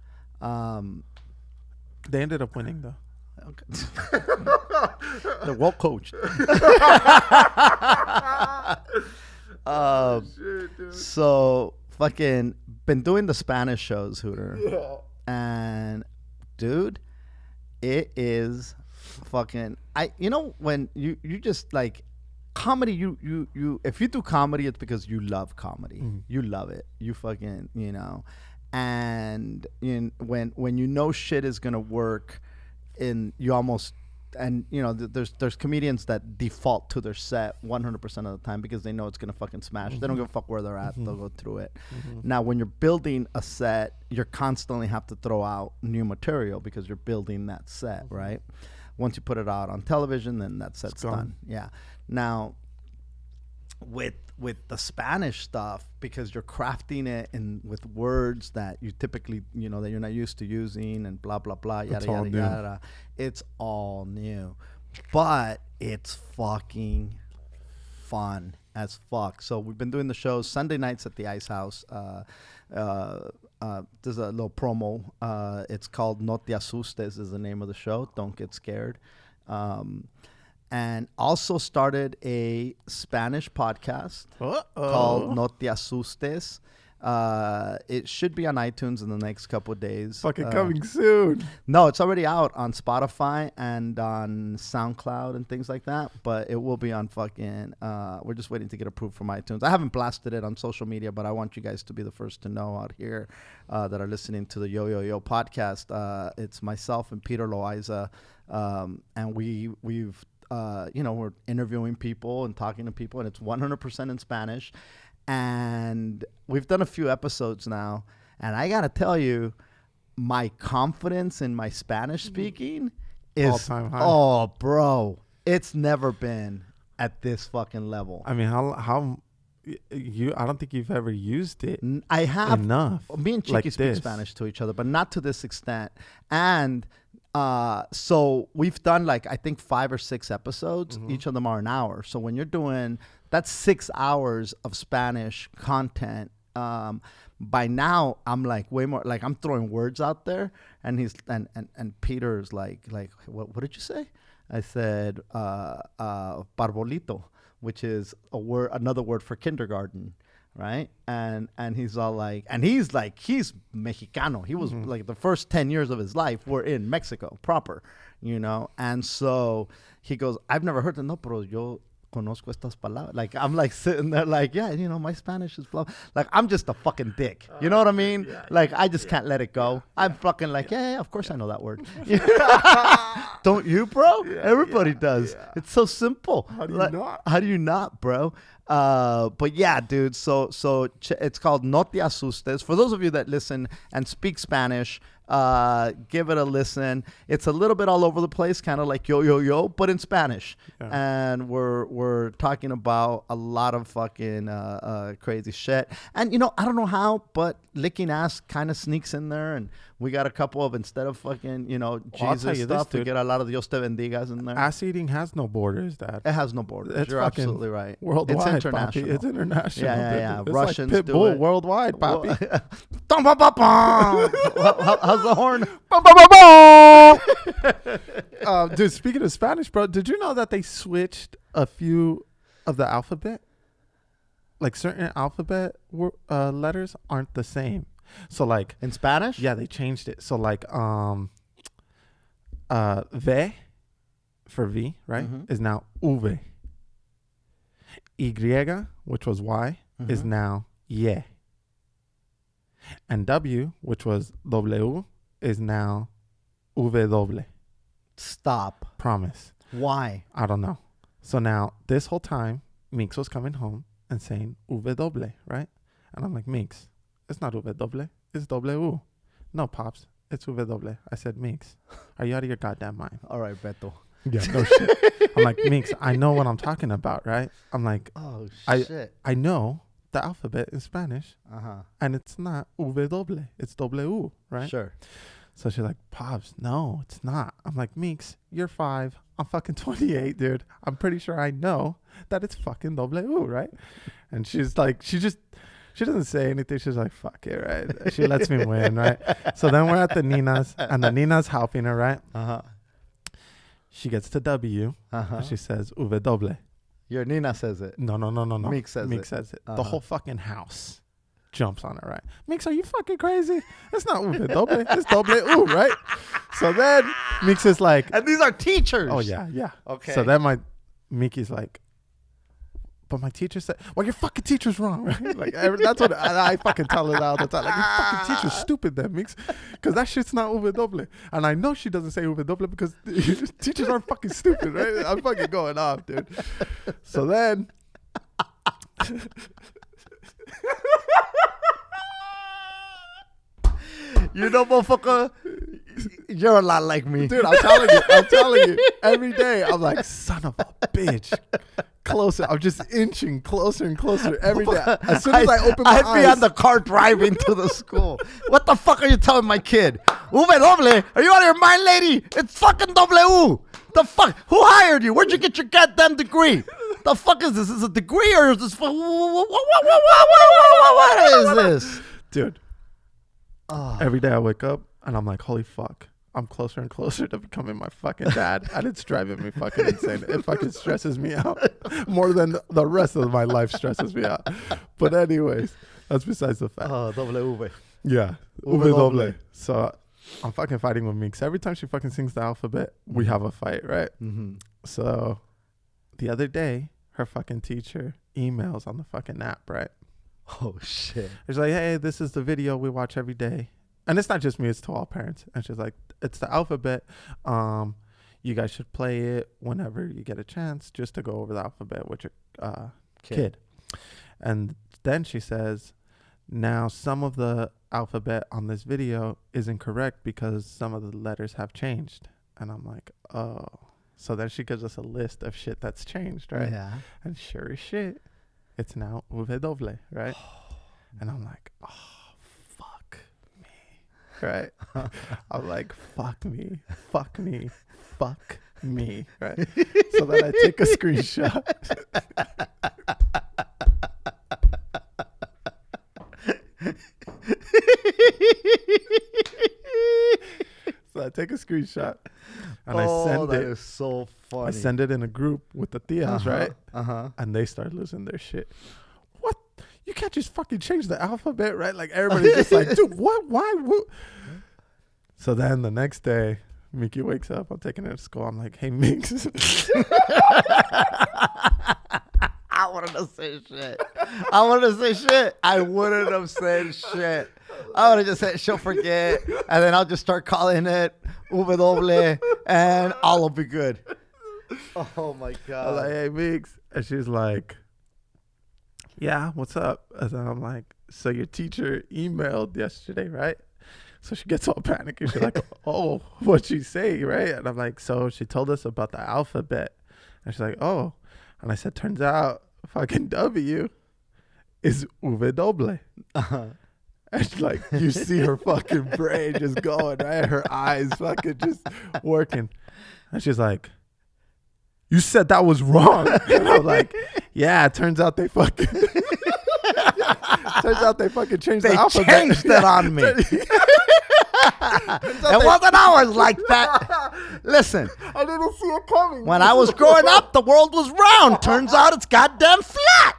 [SPEAKER 1] They ended up winning, though.
[SPEAKER 2] Okay. They're well coached. So, fucking been doing the Spanish shows, Hooter. Yeah. And, dude, it is fucking when you just like comedy, you if you do comedy, it's because you love comedy. You love it. You fucking and when you know shit is gonna work, and you almost there's comedians that default to their set 100% of the time because they know it's gonna fucking smash. They don't give a fuck where they're at. They'll go through it. Now when you're building a set, you're constantly have to throw out new material because you're building that set, right? Once you put it out on television, then that set's done. Yeah. Now, with the Spanish stuff, because you're crafting it with words that you typically, that you're not used to using and blah, blah, blah, yada, yada, yada. It's all new. But it's fucking fun as fuck. So we've been doing the shows Sunday nights at the Ice House. There's a little promo. It's called No Te Asustes is the name of the show. Don't get scared. And also started a Spanish podcast called No Te Asustes. It should be on iTunes in the next couple of days.
[SPEAKER 1] Fucking coming soon.
[SPEAKER 2] No, it's already out on Spotify and on SoundCloud and things like that. But it will be on fucking. We're just waiting to get approved from iTunes. I haven't blasted it on social media, but I want you guys to be the first to know out here that are listening to the YoYoYo podcast. It's myself and Peter Loaiza, and we've. We're interviewing people and talking to people, and it's 100% in Spanish. And we've done a few episodes now, and I gotta tell you, my confidence in my Spanish speaking is
[SPEAKER 1] all-time high.
[SPEAKER 2] Oh, bro, it's never been at this fucking level.
[SPEAKER 1] I mean, how I don't think you've ever used it.
[SPEAKER 2] I have
[SPEAKER 1] enough.
[SPEAKER 2] Me and Chiqui speak Spanish to each other, but not to this extent. And So we've done like, I think 5 or 6 episodes. Each of them are an hour. So when you're doing, that's 6 hours of Spanish content. By now I'm like way more, like I'm throwing words out there, and he's, and Peter's like, what did you say? I said, parbolito, which is another word for kindergarten. Right. And he's all like, he's Mexicano. He was like, the first 10 years of his life were in Mexico proper, you know? And so he goes, I've never heard no, pero yo conozco estas palabras. Like, I'm like sitting there like, yeah, you know, my Spanish is blah. Like, I'm just a fucking dick. You know what I mean? Like, I just can't let it go. I'm fucking like, yeah, of course I know that word. Don't you, bro? Everybody does. It's so simple.
[SPEAKER 1] How do you not?
[SPEAKER 2] How do you not, bro? But yeah, dude. So it's called No Te Asustes. For those of you that listen and speak Spanish, give it a listen. It's a little bit all over the place, kind of like YoYoYo, but in Spanish. Yeah. And we're talking about a lot of fucking crazy shit. And you know, I don't know how, but licking ass kind of sneaks in there, and we got a couple of, instead of fucking, you know, Jesus stuff, we get a lot of Dios te bendigas in there.
[SPEAKER 1] Ass eating has no borders, Dad.
[SPEAKER 2] It has no borders. You're absolutely right.
[SPEAKER 1] Worldwide,
[SPEAKER 2] it's international.
[SPEAKER 1] Papi. It's international.
[SPEAKER 2] Yeah.
[SPEAKER 1] It's
[SPEAKER 2] Russians
[SPEAKER 1] like
[SPEAKER 2] do it
[SPEAKER 1] worldwide, Papi.
[SPEAKER 2] How's the horn?
[SPEAKER 1] Dude, speaking of Spanish, bro, did you know that they switched a few of the alphabet? Like certain alphabet letters aren't the same. So like
[SPEAKER 2] in Spanish?
[SPEAKER 1] Yeah, they changed it. So like V for V, right? Is now V. Y, which was Y, is now Y. And W, which was W, is now V.
[SPEAKER 2] Stop.
[SPEAKER 1] Promise.
[SPEAKER 2] Why?
[SPEAKER 1] I don't know. So now this whole time, Meeks was coming home and saying V, right? And I'm like, Meeks, it's not V, it's W. No, Pops, it's V. I said, Meeks, are you out of your goddamn mind?
[SPEAKER 2] All right, Beto.
[SPEAKER 1] Yeah, no shit. I'm like, Meeks, I know what I'm talking about, right? I'm like,
[SPEAKER 2] oh, shit.
[SPEAKER 1] I know the alphabet in Spanish, and it's not V, it's W, right?
[SPEAKER 2] Sure.
[SPEAKER 1] So she's like, Pops, no, it's not. I'm like, Meeks, you're 5. I'm fucking 28, dude. I'm pretty sure I know that it's fucking W, right? And she's like, she doesn't say anything. She's like, fuck it, right? She lets me win, right? So then we're at the Nina's, and the Nina's helping her, right? She gets to W, and she says, V.
[SPEAKER 2] Your Nina says it.
[SPEAKER 1] No.
[SPEAKER 2] Meeks says
[SPEAKER 1] it. The whole fucking house jumps on it, right? Meeks, are you fucking crazy? It's not V, it's W, right? So then Meeks is like,
[SPEAKER 2] and these are teachers.
[SPEAKER 1] Oh yeah.
[SPEAKER 2] Okay.
[SPEAKER 1] So then Mickey's like, but my teacher said, well, your fucking teacher's wrong, right? Like that's what I fucking tell her all the time. Like, your fucking teacher's stupid then, Meeks, because that shit's not V. And I know she doesn't say V because teachers aren't fucking stupid, right? I'm fucking going off, dude. So then.
[SPEAKER 2] You know, motherfucker, you're a lot like me.
[SPEAKER 1] Dude, I'm telling you. Every day, I'm like, son of a bitch. Closer. I'm just inching closer and closer every day. As soon as I open my eyes.
[SPEAKER 2] I'd be on the car driving to the school. What the fuck are you telling my kid? V, are you out of your mind, lady? It's fucking W. The fuck? Who hired you? Where'd you get your goddamn degree? The fuck is this? Is this a degree or is this... What is this?
[SPEAKER 1] Dude. Every day I wake up and I'm like, holy fuck, I'm closer and closer to becoming my fucking dad, and it's driving me fucking insane. It fucking stresses me out more than the rest of my life stresses me out. But anyways, that's besides the fact.
[SPEAKER 2] W.
[SPEAKER 1] Yeah, V. So I'm fucking fighting with Meeks. Every time she fucking sings the alphabet, we have a fight, right? So the other day, her fucking teacher emails on the fucking app, right?
[SPEAKER 2] Oh, shit.
[SPEAKER 1] She's like, hey, this is the video we watch every day. And it's not just me, it's to all parents. And she's like, it's the alphabet. You guys should play it whenever you get a chance just to go over the alphabet with your kid. And then she says, now some of the alphabet on this video is incorrect because some of the letters have changed. And I'm like, oh. So then she gives us a list of shit that's changed, right?
[SPEAKER 2] Yeah.
[SPEAKER 1] And sure as shit, it's now V, right? And I'm like, oh, fuck me. right? I'm like, fuck me, fuck me, fuck me, right? So then I take a screenshot. So I take a screenshot and I send
[SPEAKER 2] that
[SPEAKER 1] it.
[SPEAKER 2] is so funny.
[SPEAKER 1] I send it in a group with the tias, right?
[SPEAKER 2] Uh-huh.
[SPEAKER 1] And they start losing their shit. What? You can't just fucking change the alphabet, right? Like everybody's just like, dude, what? Why? What? So then the next day, Mickey wakes up. I'm taking her to school. I'm like, hey, Mix.
[SPEAKER 2] I wanted to say shit. I wouldn't have said shit. I would have just said, she'll forget. And then I'll just start calling it W and all will be good. Oh, my
[SPEAKER 1] I
[SPEAKER 2] God.
[SPEAKER 1] was like, hey, Mix. And she's like, yeah, what's up? And then I'm like, so your teacher emailed yesterday, right? So she gets all panicky. She's like, oh, what'd she say, right? And I'm like, so she told us about the alphabet. And she's like, oh. And I said, turns out fucking W is W.
[SPEAKER 2] Uh-huh.
[SPEAKER 1] And like, you see her fucking brain just going, right? Her eyes fucking just working. And she's like, you said that was wrong. And I was like, yeah, it turns out they fucking changed the alphabet.
[SPEAKER 2] They changed it on me. It wasn't ours like that. Listen,
[SPEAKER 1] I didn't see it coming.
[SPEAKER 2] when I was growing up, the world was round. Turns out it's goddamn flat.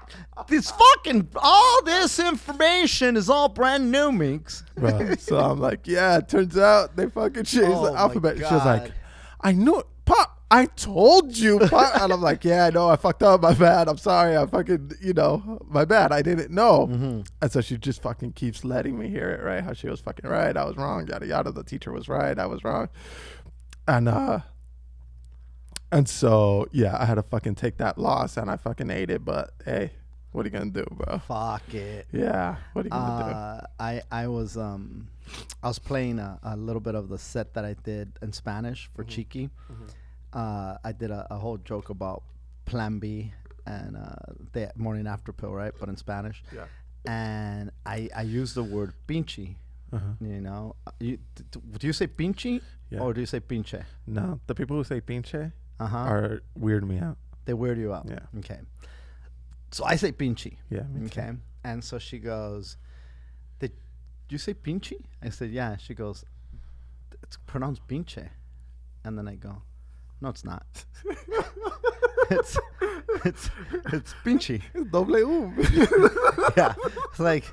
[SPEAKER 2] All this information is all brand new, Minks.
[SPEAKER 1] Bro, so I'm like, yeah, it turns out they fucking changed
[SPEAKER 2] Oh
[SPEAKER 1] the
[SPEAKER 2] my
[SPEAKER 1] alphabet. She was
[SPEAKER 2] God.
[SPEAKER 1] like, I knew it. Pop, I told you, Pop. And I'm like, yeah, I know, I fucked up, my bad. I'm sorry, I fucking, my bad. I didn't know.
[SPEAKER 2] Mm-hmm.
[SPEAKER 1] And so she just fucking keeps letting me hear it, right? How she was fucking right, I was wrong, yada yada. The teacher was right, I was wrong. And so yeah, I had to fucking take that loss, and I fucking ate it. But hey, what are you gonna do, bro?
[SPEAKER 2] Fuck it.
[SPEAKER 1] Yeah, what are you gonna
[SPEAKER 2] I was playing a little bit of the set that I did in Spanish for Cheeky. I did a whole joke about Plan B and the morning after pill, right? But in Spanish.
[SPEAKER 1] Yeah.
[SPEAKER 2] And I used the word pinche. Do you say pinche or do you say pinche?
[SPEAKER 1] No, the people who say pinche
[SPEAKER 2] Uh-huh.
[SPEAKER 1] weird me out.
[SPEAKER 2] They weird you out.
[SPEAKER 1] Yeah.
[SPEAKER 2] Okay. So I say pinche.
[SPEAKER 1] Yeah. Me too.
[SPEAKER 2] Okay. And so she goes, did you say pinche? I said, yeah. She goes, it's pronounced pinche. And then I go, no, it's not. it's pinche.
[SPEAKER 1] It's W.
[SPEAKER 2] Yeah. It's like,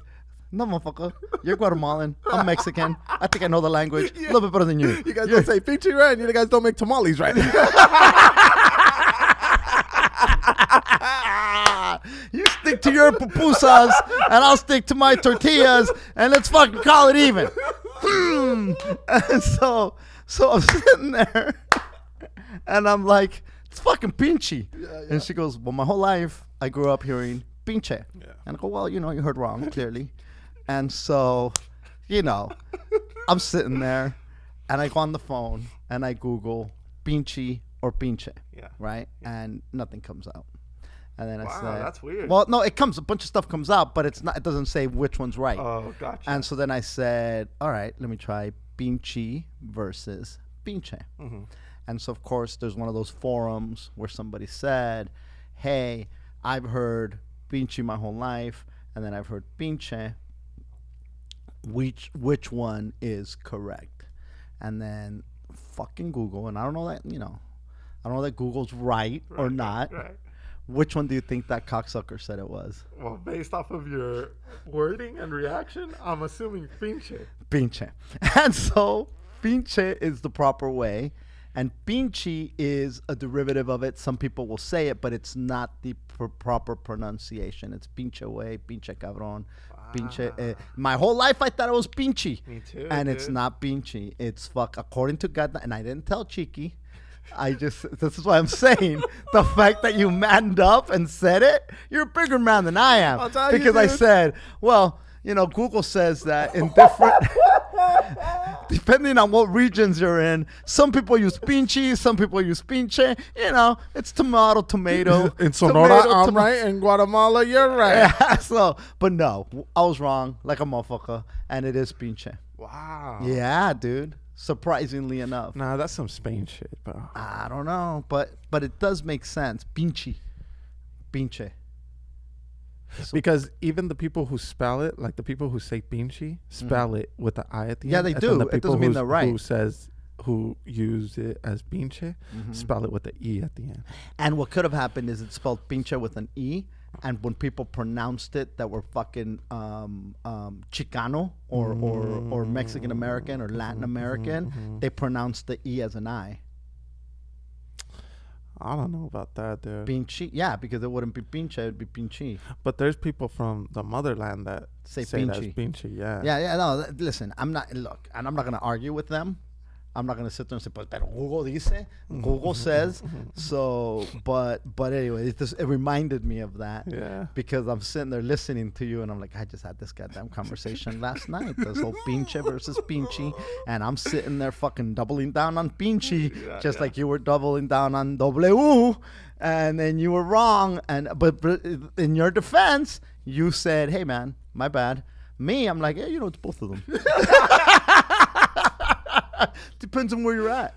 [SPEAKER 2] no, motherfucker. You're Guatemalan. I'm Mexican. I think I know the language a little bit better than you.
[SPEAKER 1] You guys don't say pinche right, and you guys don't make tamales right.
[SPEAKER 2] You stick to your pupusas, and I'll stick to my tortillas, and let's fucking call it even. And so I'm sitting there, and I'm like, it's fucking pinche.
[SPEAKER 1] Yeah.
[SPEAKER 2] And she goes, well, my whole life, I grew up hearing pinche.
[SPEAKER 1] Yeah.
[SPEAKER 2] And I go, well, you heard wrong, clearly. And so, I'm sitting there, and I go on the phone, and I Google pinche or pinche, right? And nothing comes out. And then I said,
[SPEAKER 1] that's weird.
[SPEAKER 2] well, no, a bunch of stuff comes out, but it doesn't say which one's right.
[SPEAKER 1] Oh, gotcha.
[SPEAKER 2] And so then I said, all right, let me try pinche versus pinche. And so, of course, there's one of those forums where somebody said, hey, I've heard pinche my whole life, and then I've heard pinche. Which one is correct? And then fucking Google, and I don't know that, I don't know that Google's right or not.
[SPEAKER 1] Right.
[SPEAKER 2] Which one do you think that cocksucker said it was?
[SPEAKER 1] Well, based off of your wording and reaction, I'm assuming pinche.
[SPEAKER 2] Pinche. And so pinche is the proper way, and pinche is a derivative of it. Some people will say it, but it's not the proper pronunciation. It's pinche way, pinche cabrón, pinche. My whole life I thought it was pinche.
[SPEAKER 1] Me too.
[SPEAKER 2] And it's not pinche. It's fuck. According to God, and I didn't tell Cheeky. This is what I'm saying. The fact that you manned up and said it, you're a bigger man than I am. Because I said, well, Google says that in different, depending on what regions you're in, some people use pinche, some people use pinche. It's tomato.
[SPEAKER 1] In Sonora, I'm right. In Guatemala, you're right.
[SPEAKER 2] Yeah, but no, I was wrong, like a motherfucker, and it is pinche.
[SPEAKER 1] Wow.
[SPEAKER 2] Yeah, dude. Surprisingly enough.
[SPEAKER 1] Nah, that's some Spain shit, bro.
[SPEAKER 2] I don't know, but it does make sense. Pinche.
[SPEAKER 1] Because even the people who spell it, like the people who say pinche, spell it with the I at the
[SPEAKER 2] Yeah,
[SPEAKER 1] end.
[SPEAKER 2] they
[SPEAKER 1] And
[SPEAKER 2] do.
[SPEAKER 1] then the
[SPEAKER 2] It
[SPEAKER 1] people
[SPEAKER 2] doesn't mean they're right.
[SPEAKER 1] who use it as pinche, spell it with the E at the end.
[SPEAKER 2] And what could have happened is it's spelled pinche with an E. And when people pronounced it that were fucking Chicano or Mexican American or Latin American, they pronounced the E as an I.
[SPEAKER 1] I don't know about that, dude.
[SPEAKER 2] Pinche. Yeah, because it wouldn't be pinche, it would be pinche.
[SPEAKER 1] But there's people from the motherland that
[SPEAKER 2] Say
[SPEAKER 1] say that's
[SPEAKER 2] pinche.
[SPEAKER 1] pinche, yeah.
[SPEAKER 2] Yeah, no, listen, I'm not, look, and I'm not going to argue with them. I'm not going to sit there and say, pero Google dice, Google says. So, but anyway, it reminded me of that.
[SPEAKER 1] Yeah.
[SPEAKER 2] Because I'm sitting there listening to you and I'm like, I just had this goddamn conversation last night. This whole pinche versus pinche. And I'm sitting there fucking doubling down on pinche, just like you were doubling down on W. And then you were wrong. But in your defense, you said, hey, man, my bad. Me, I'm like, yeah, it's both of them. Depends on where you're at.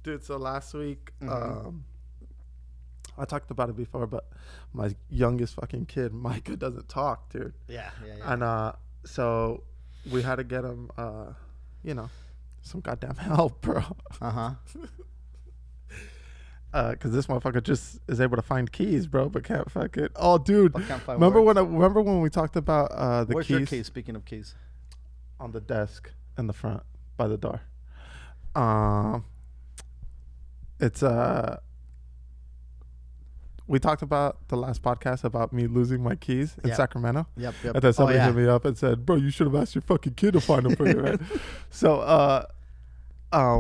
[SPEAKER 1] Dude, so last week, I talked about it before, but my youngest fucking kid, Micah, doesn't talk, dude.
[SPEAKER 2] Yeah.
[SPEAKER 1] And so we had to get him, some goddamn help, bro. Because this motherfucker just is able to find keys, bro, but can't fucking. Oh, dude, remember when we talked about the
[SPEAKER 2] Where's
[SPEAKER 1] keys?
[SPEAKER 2] your keys? Speaking of keys,
[SPEAKER 1] on the desk in the front by the door. It's we talked about the last podcast about me losing my keys in Sacramento.
[SPEAKER 2] Yep.
[SPEAKER 1] And then somebody hit me up and said, "Bro, you should have asked your fucking kid to find them for you." Right? So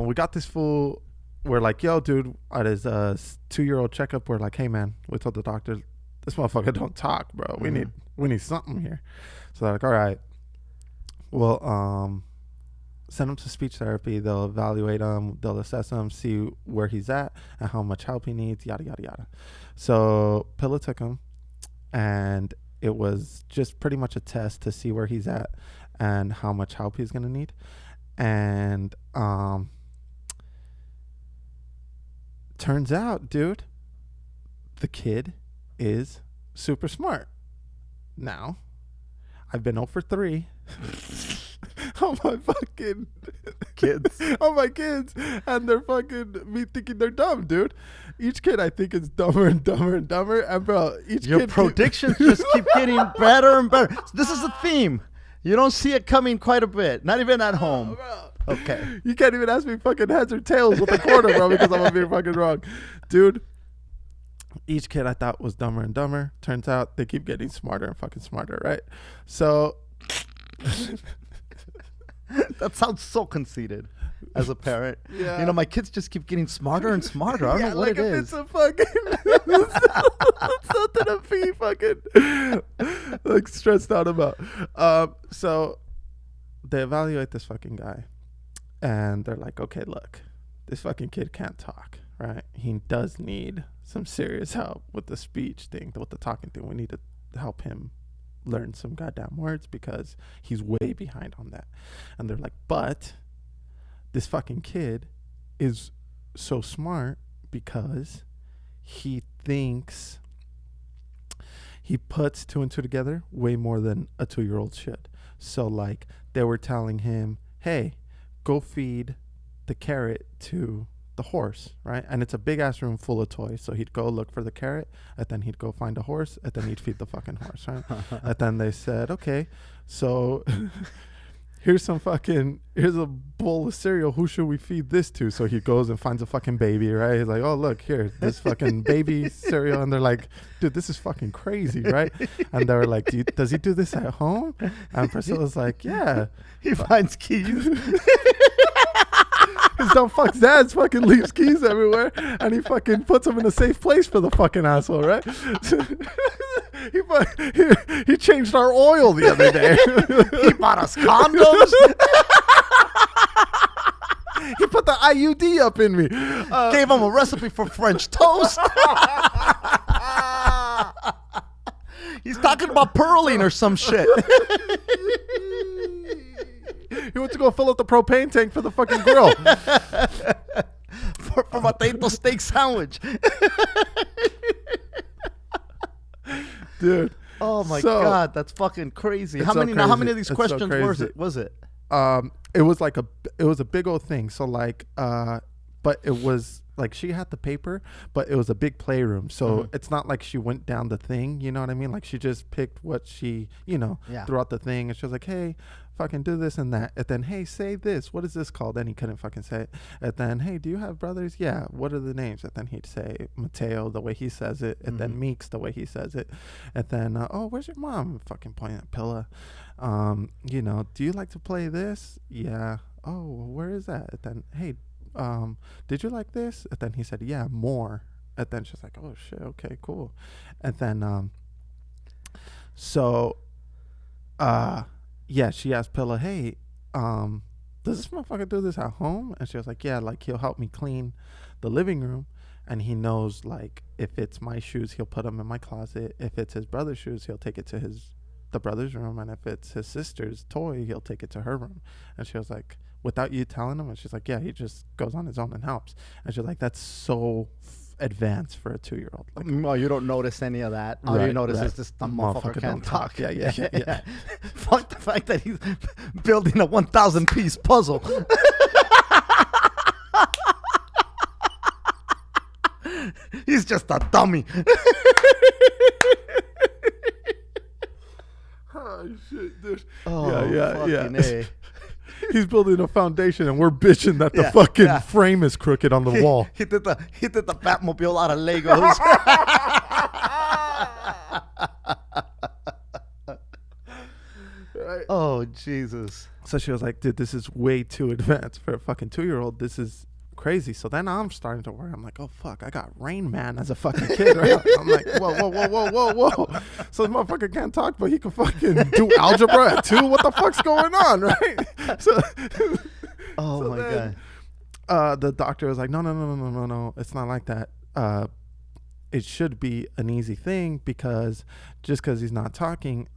[SPEAKER 1] we got this fool. We're like, "Yo, dude, at his 2-year-old checkup, we're like, hey man, we told the doctor, this motherfucker don't talk, bro. We need something here." So they're like, all right, well, send him to speech therapy. They'll evaluate him, they'll assess him, see where he's at and how much help he needs, yada yada yada. So Pilla took him, and it was just pretty much a test to see where he's at and how much help he's gonna need. And turns out, dude, the kid is super smart. Now, I've been 0 for 3 on my fucking kids. On my kids. And they're fucking me thinking they're dumb, dude. Each kid I think is dumber and dumber and dumber. And bro,
[SPEAKER 2] your predictions just keep getting better and better. This is a theme. You don't see it coming quite a bit. Not even at home.
[SPEAKER 1] Bro.
[SPEAKER 2] Okay.
[SPEAKER 1] You can't even ask me fucking heads or tails with a quarter, bro, because I'm gonna be fucking wrong. Dude, each kid I thought was dumber and dumber. Turns out they keep getting smarter and fucking smarter, right? So
[SPEAKER 2] that sounds so conceited as a parent.
[SPEAKER 1] Yeah.
[SPEAKER 2] My kids just keep getting smarter and smarter. I don't know what
[SPEAKER 1] like
[SPEAKER 2] it
[SPEAKER 1] if
[SPEAKER 2] is.
[SPEAKER 1] It's a fucking something to be fucking like stressed out about. So they evaluate this fucking guy. And they're like, okay, look, this fucking kid can't talk, right? He does need some serious help with the speech thing, with the talking thing. We need to help him learn some goddamn words because he's way behind on that. And they're like, but this fucking kid is so smart because he thinks he puts 2 and 2 together way more than a 2-year-old should. So like they were telling him, hey, go feed the carrot to the horse, right? And it's a big ass room full of toys. So he'd go look for the carrot, and then he'd go find a horse, and then he'd feed the fucking horse, right? And then they said, okay, so here's a bowl of cereal. Who should we feed this to? So he goes and finds a fucking baby, right? He's like, oh, look, here, this fucking baby cereal. And they're like, dude, this is fucking crazy, right? And they were like, does he do this at home? And Priscilla's like, yeah.
[SPEAKER 2] He finds keys.
[SPEAKER 1] His dumb fuck's dad's fucking leaves keys everywhere, and he fucking puts them in a safe place for the fucking asshole, right? he changed our oil the other day.
[SPEAKER 2] He bought us condoms.
[SPEAKER 1] He put the IUD up in me.
[SPEAKER 2] Gave him a recipe for French toast. He's talking about purling or some shit.
[SPEAKER 1] went to go fill up the propane tank for the fucking grill.
[SPEAKER 2] for my potato steak sandwich.
[SPEAKER 1] Dude.
[SPEAKER 2] Oh my God, that's fucking crazy. How many of these questions was it?
[SPEAKER 1] It was like it was a big old thing. So like but it was like she had the paper, but it was a big playroom. So it's not like she went down the thing, you know what I mean? Like she just picked what she, threw out the thing, and she was like, hey, fucking do this and that. And then, hey, say this. What is this called? Then he couldn't fucking say it. And then, hey, do you have brothers? Yeah. What are the names? And then he'd say Mateo the way he says it. And then Meeks the way he says it. And then, oh, where's your mom? Fucking pointing at Pilla. Do you like to play this? Yeah. Oh, where is that? And then, hey, did you like this? And then he said, yeah, more. And then she's like, oh shit, okay, cool. And then she asked Pilla, hey, does this motherfucker do this at home? And she was like, yeah, like he'll help me clean the living room, and he knows like if it's my shoes, he'll put them in my closet. If it's his brother's shoes, he'll take it to the brother's room, and if it's his sister's toy, he'll take it to her room. And she was like, without you telling him? And she's like, yeah, he just goes on his own and helps. And she's like, that's so advanced for a 2-year-old. Like,
[SPEAKER 2] oh, you don't notice any of that. All you notice is this dumb motherfucker can't talk.
[SPEAKER 1] Yeah.
[SPEAKER 2] Fuck the fact that he's building a 1,000-piece puzzle. He's just a dummy.
[SPEAKER 1] Oh shit, dude.
[SPEAKER 2] Oh,
[SPEAKER 1] yeah.
[SPEAKER 2] A.
[SPEAKER 1] He's building a foundation, and we're bitching that the fucking frame is crooked on the wall.
[SPEAKER 2] He did the Batmobile out of Legos.
[SPEAKER 1] Right.
[SPEAKER 2] Oh Jesus!
[SPEAKER 1] So she was like, "Dude, this is way too advanced for a fucking 2-year-old. This is crazy." So then I'm starting to worry. I'm like, "Oh fuck, I got Rain Man as a fucking kid." Right? I'm like, "Whoa. So this motherfucker can't talk, but he can fucking do algebra at 2. What the fuck's going on?" Right? So,
[SPEAKER 2] my God.
[SPEAKER 1] The doctor was like, no, it's not like that. It should be an easy thing, because just because he's not talking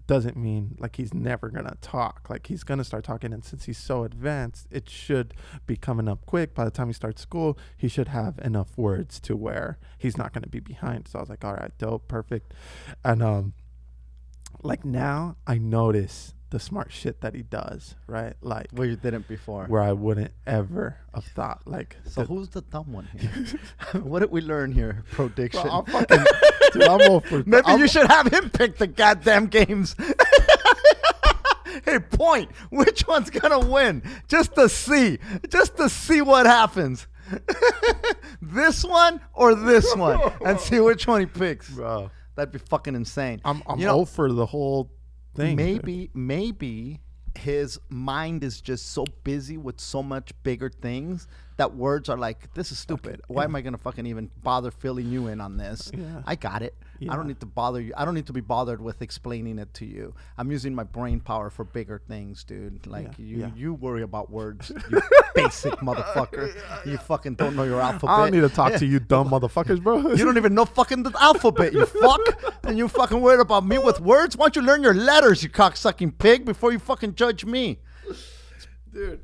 [SPEAKER 1] doesn't mean like he's never gonna talk. Like he's gonna start talking, and since he's so advanced, it should be coming up quick. By the time he starts school, he should have enough words to where he's not gonna be behind. So I was like, all right, dope, perfect. And like now I notice the smart shit that he does, right? Like
[SPEAKER 2] where you didn't before,
[SPEAKER 1] where I wouldn't ever have thought. Like,
[SPEAKER 2] so who's the dumb one here? What did we learn here? Pro diction.
[SPEAKER 1] Well, I'm all for.
[SPEAKER 2] Maybe you should have him pick the goddamn games. Hey, point. Which one's gonna win? Just to see what happens. This one or this one, and see which one he picks.
[SPEAKER 1] Bro,
[SPEAKER 2] that'd be fucking insane.
[SPEAKER 1] I'm all for the whole thing.
[SPEAKER 2] Maybe his mind is just so busy with so much bigger things that words are like, this is stupid. Why am I gonna fucking even bother filling you in on this?
[SPEAKER 1] Yeah.
[SPEAKER 2] I got it.
[SPEAKER 1] Yeah.
[SPEAKER 2] I don't need to bother you. I don't need to be bothered with explaining it to you. I'm using my brain power for bigger things, dude. Like you worry about words, you basic motherfucker. You fucking don't know your alphabet.
[SPEAKER 1] I don't need to talk to you dumb motherfuckers, bro.
[SPEAKER 2] You don't even know fucking the alphabet, you fuck. And you fucking worried about me with words? Why don't you learn your letters, you cocksucking pig, before you fucking judge me?
[SPEAKER 1] Dude,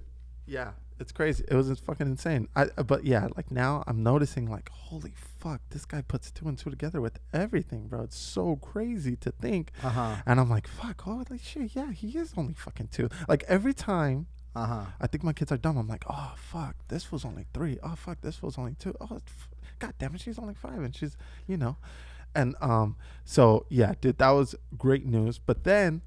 [SPEAKER 1] yeah. It's crazy. It was fucking insane. But yeah, like now I'm noticing like, holy fuck, this guy puts 2 and 2 together with everything, bro. It's so crazy to think. And I'm like, fuck, holy shit, yeah, he is only fucking 2. Like every time I think my kids are dumb, I'm like, oh fuck, this was only 3. Oh fuck, this was only 2. Oh, god damn it, she's only 5, and she's, And so yeah, dude, that was great news. But then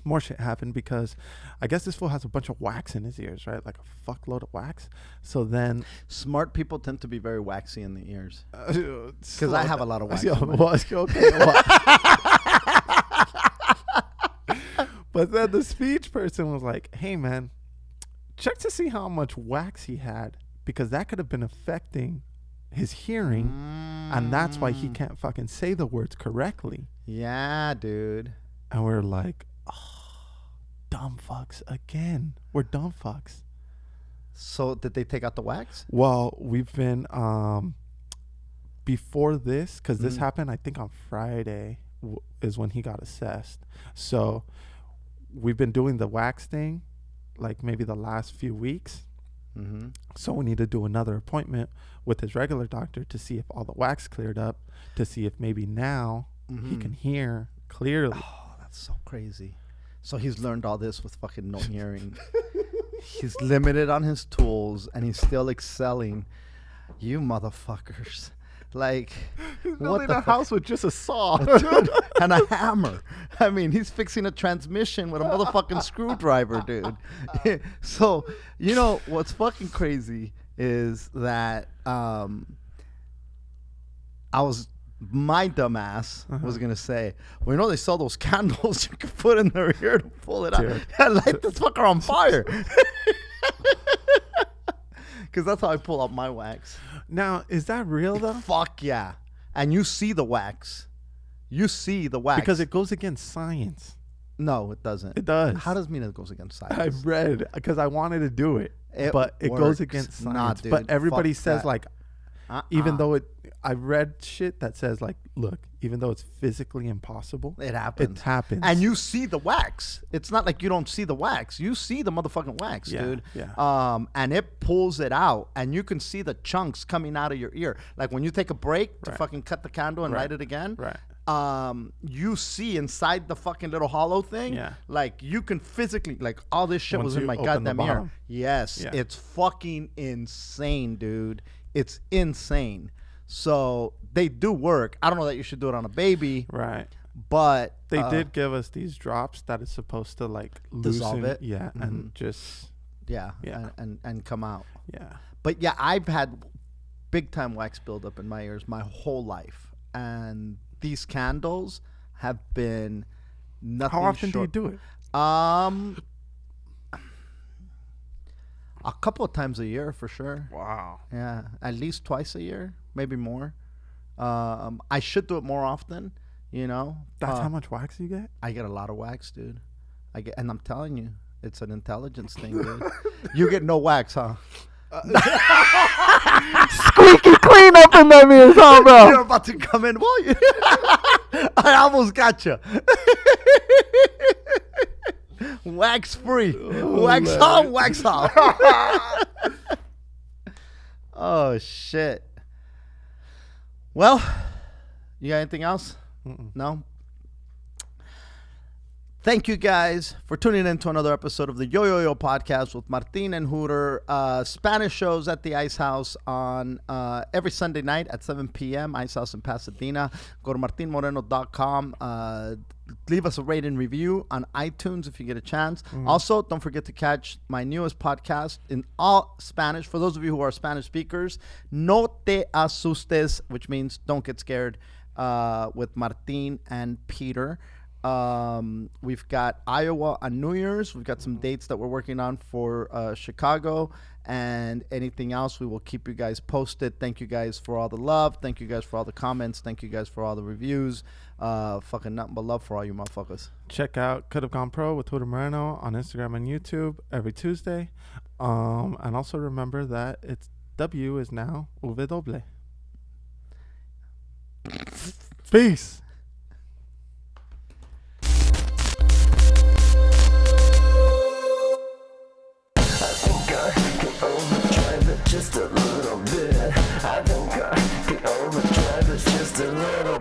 [SPEAKER 1] more shit happened, because I guess this fool has a bunch of wax in his ears, right? Like a fuckload of wax. So then
[SPEAKER 2] smart people tend to be very waxy in the ears, because
[SPEAKER 1] I
[SPEAKER 2] have a lot of wax.
[SPEAKER 1] But then the speech person was like, hey man, check to see how much wax he had, because that could have been affecting his hearing, and that's why he can't fucking say the words correctly.
[SPEAKER 2] Yeah, dude.
[SPEAKER 1] And we're like, dumb fucks again. We're dumb fucks.
[SPEAKER 2] So did they take out the wax?
[SPEAKER 1] Well, we've been before this, because this happened I think on Friday is when he got assessed. So we've been doing the wax thing, like maybe the last few weeks.
[SPEAKER 2] Mm-hmm.
[SPEAKER 1] So we need to do another appointment with his regular doctor to see if all the wax cleared up, to see if maybe now he can hear clearly.
[SPEAKER 2] Oh, that's so crazy. So he's learned all this with fucking no hearing. He's limited on his tools, and he's still excelling. You motherfuckers. Like,
[SPEAKER 1] He's
[SPEAKER 2] what
[SPEAKER 1] building
[SPEAKER 2] the
[SPEAKER 1] a house with just a saw.
[SPEAKER 2] dude, and a hammer. I mean, he's fixing a transmission with a motherfucking screwdriver, dude. So, you know, what's fucking crazy is that my dumbass was going to say, well, you know, they sell those candles you can put in their ear to pull it out. Yeah, light this fucker on fire. Because that's how I pull out my wax.
[SPEAKER 1] Now, is that real though?
[SPEAKER 2] Fuck yeah. And you see the wax. You see the wax.
[SPEAKER 1] Because it goes against science.
[SPEAKER 2] No, it doesn't.
[SPEAKER 1] It does.
[SPEAKER 2] How does it mean it goes against science?
[SPEAKER 1] I've read because I wanted to do it, but it
[SPEAKER 2] works.
[SPEAKER 1] goes against
[SPEAKER 2] Nah,
[SPEAKER 1] science.
[SPEAKER 2] dude,
[SPEAKER 1] but everybody
[SPEAKER 2] fuck
[SPEAKER 1] says
[SPEAKER 2] that.
[SPEAKER 1] like, even though I read shit that says like, look, even though it's physically impossible,
[SPEAKER 2] It happens.
[SPEAKER 1] It happens.
[SPEAKER 2] And you see the wax. It's not like you don't see the wax. You see the motherfucking wax,
[SPEAKER 1] Yeah,
[SPEAKER 2] dude.
[SPEAKER 1] yeah.
[SPEAKER 2] And it pulls it out, and you can see the chunks coming out of your ear. Like when you take a break to
[SPEAKER 1] Right.
[SPEAKER 2] fucking cut the candle and
[SPEAKER 1] Right.
[SPEAKER 2] light it again.
[SPEAKER 1] Right.
[SPEAKER 2] You see inside the fucking little hollow thing.
[SPEAKER 1] Yeah.
[SPEAKER 2] Like you can physically, like all this shit
[SPEAKER 1] Once
[SPEAKER 2] was in
[SPEAKER 1] you
[SPEAKER 2] my
[SPEAKER 1] open the
[SPEAKER 2] goddamn ear.
[SPEAKER 1] bottom.
[SPEAKER 2] Yes,
[SPEAKER 1] Yeah.
[SPEAKER 2] it's fucking insane, dude. It's insane. So they do work. I don't know that you should do it on a baby,
[SPEAKER 1] Right.
[SPEAKER 2] but
[SPEAKER 1] They did give us these drops that is supposed to like
[SPEAKER 2] Dissolve
[SPEAKER 1] loosen,
[SPEAKER 2] it?
[SPEAKER 1] yeah, and just
[SPEAKER 2] yeah,
[SPEAKER 1] Yeah.
[SPEAKER 2] and come out.
[SPEAKER 1] yeah.
[SPEAKER 2] But yeah, I've had big time wax buildup in my ears my whole life, and these candles have been nothing.
[SPEAKER 1] How often
[SPEAKER 2] short.
[SPEAKER 1] do you do it?
[SPEAKER 2] A couple of times a year for sure.
[SPEAKER 1] Wow.
[SPEAKER 2] Yeah, at least twice a year, maybe more. I should do it more often. You know,
[SPEAKER 1] That's how much wax you get?
[SPEAKER 2] I get a lot of wax, dude. And I'm telling you, it's an intelligence thing, dude. You get no wax, huh?
[SPEAKER 1] Squeaky clean up in them ears, huh, bro?
[SPEAKER 2] You're about to come in. Well, I almost got you. Wax free. Wax
[SPEAKER 1] man.
[SPEAKER 2] on, wax off. Oh, shit. Well, you got anything else? No? Thank you guys for tuning in to another episode of the YoYoYo podcast with Martin and Hooter. Spanish shows at the Ice House on every Sunday night at 7 p.m. Ice House in Pasadena. Go to martinmoreno.com. Leave us a rate and review on iTunes if you get a chance. Also, don't forget to catch my newest podcast in all Spanish. For those of you who are Spanish speakers, No Te Asustes, which means don't get scared, with Martin and Peter. We've got Iowa on New Year's. We've got some dates that we're working on for Chicago, and anything else we will keep you guys posted. Thank you guys for all the love. Thank you guys for all the comments. Thank you guys for all the reviews. Fucking nothing but love for all you motherfuckers.
[SPEAKER 1] Check out Could Have Gone Pro with Hooter Moreno on Instagram and YouTube every Tuesday. And also remember that it's W is now W. Peace.
[SPEAKER 3] Just a little bit. I think I can overdrive it just a little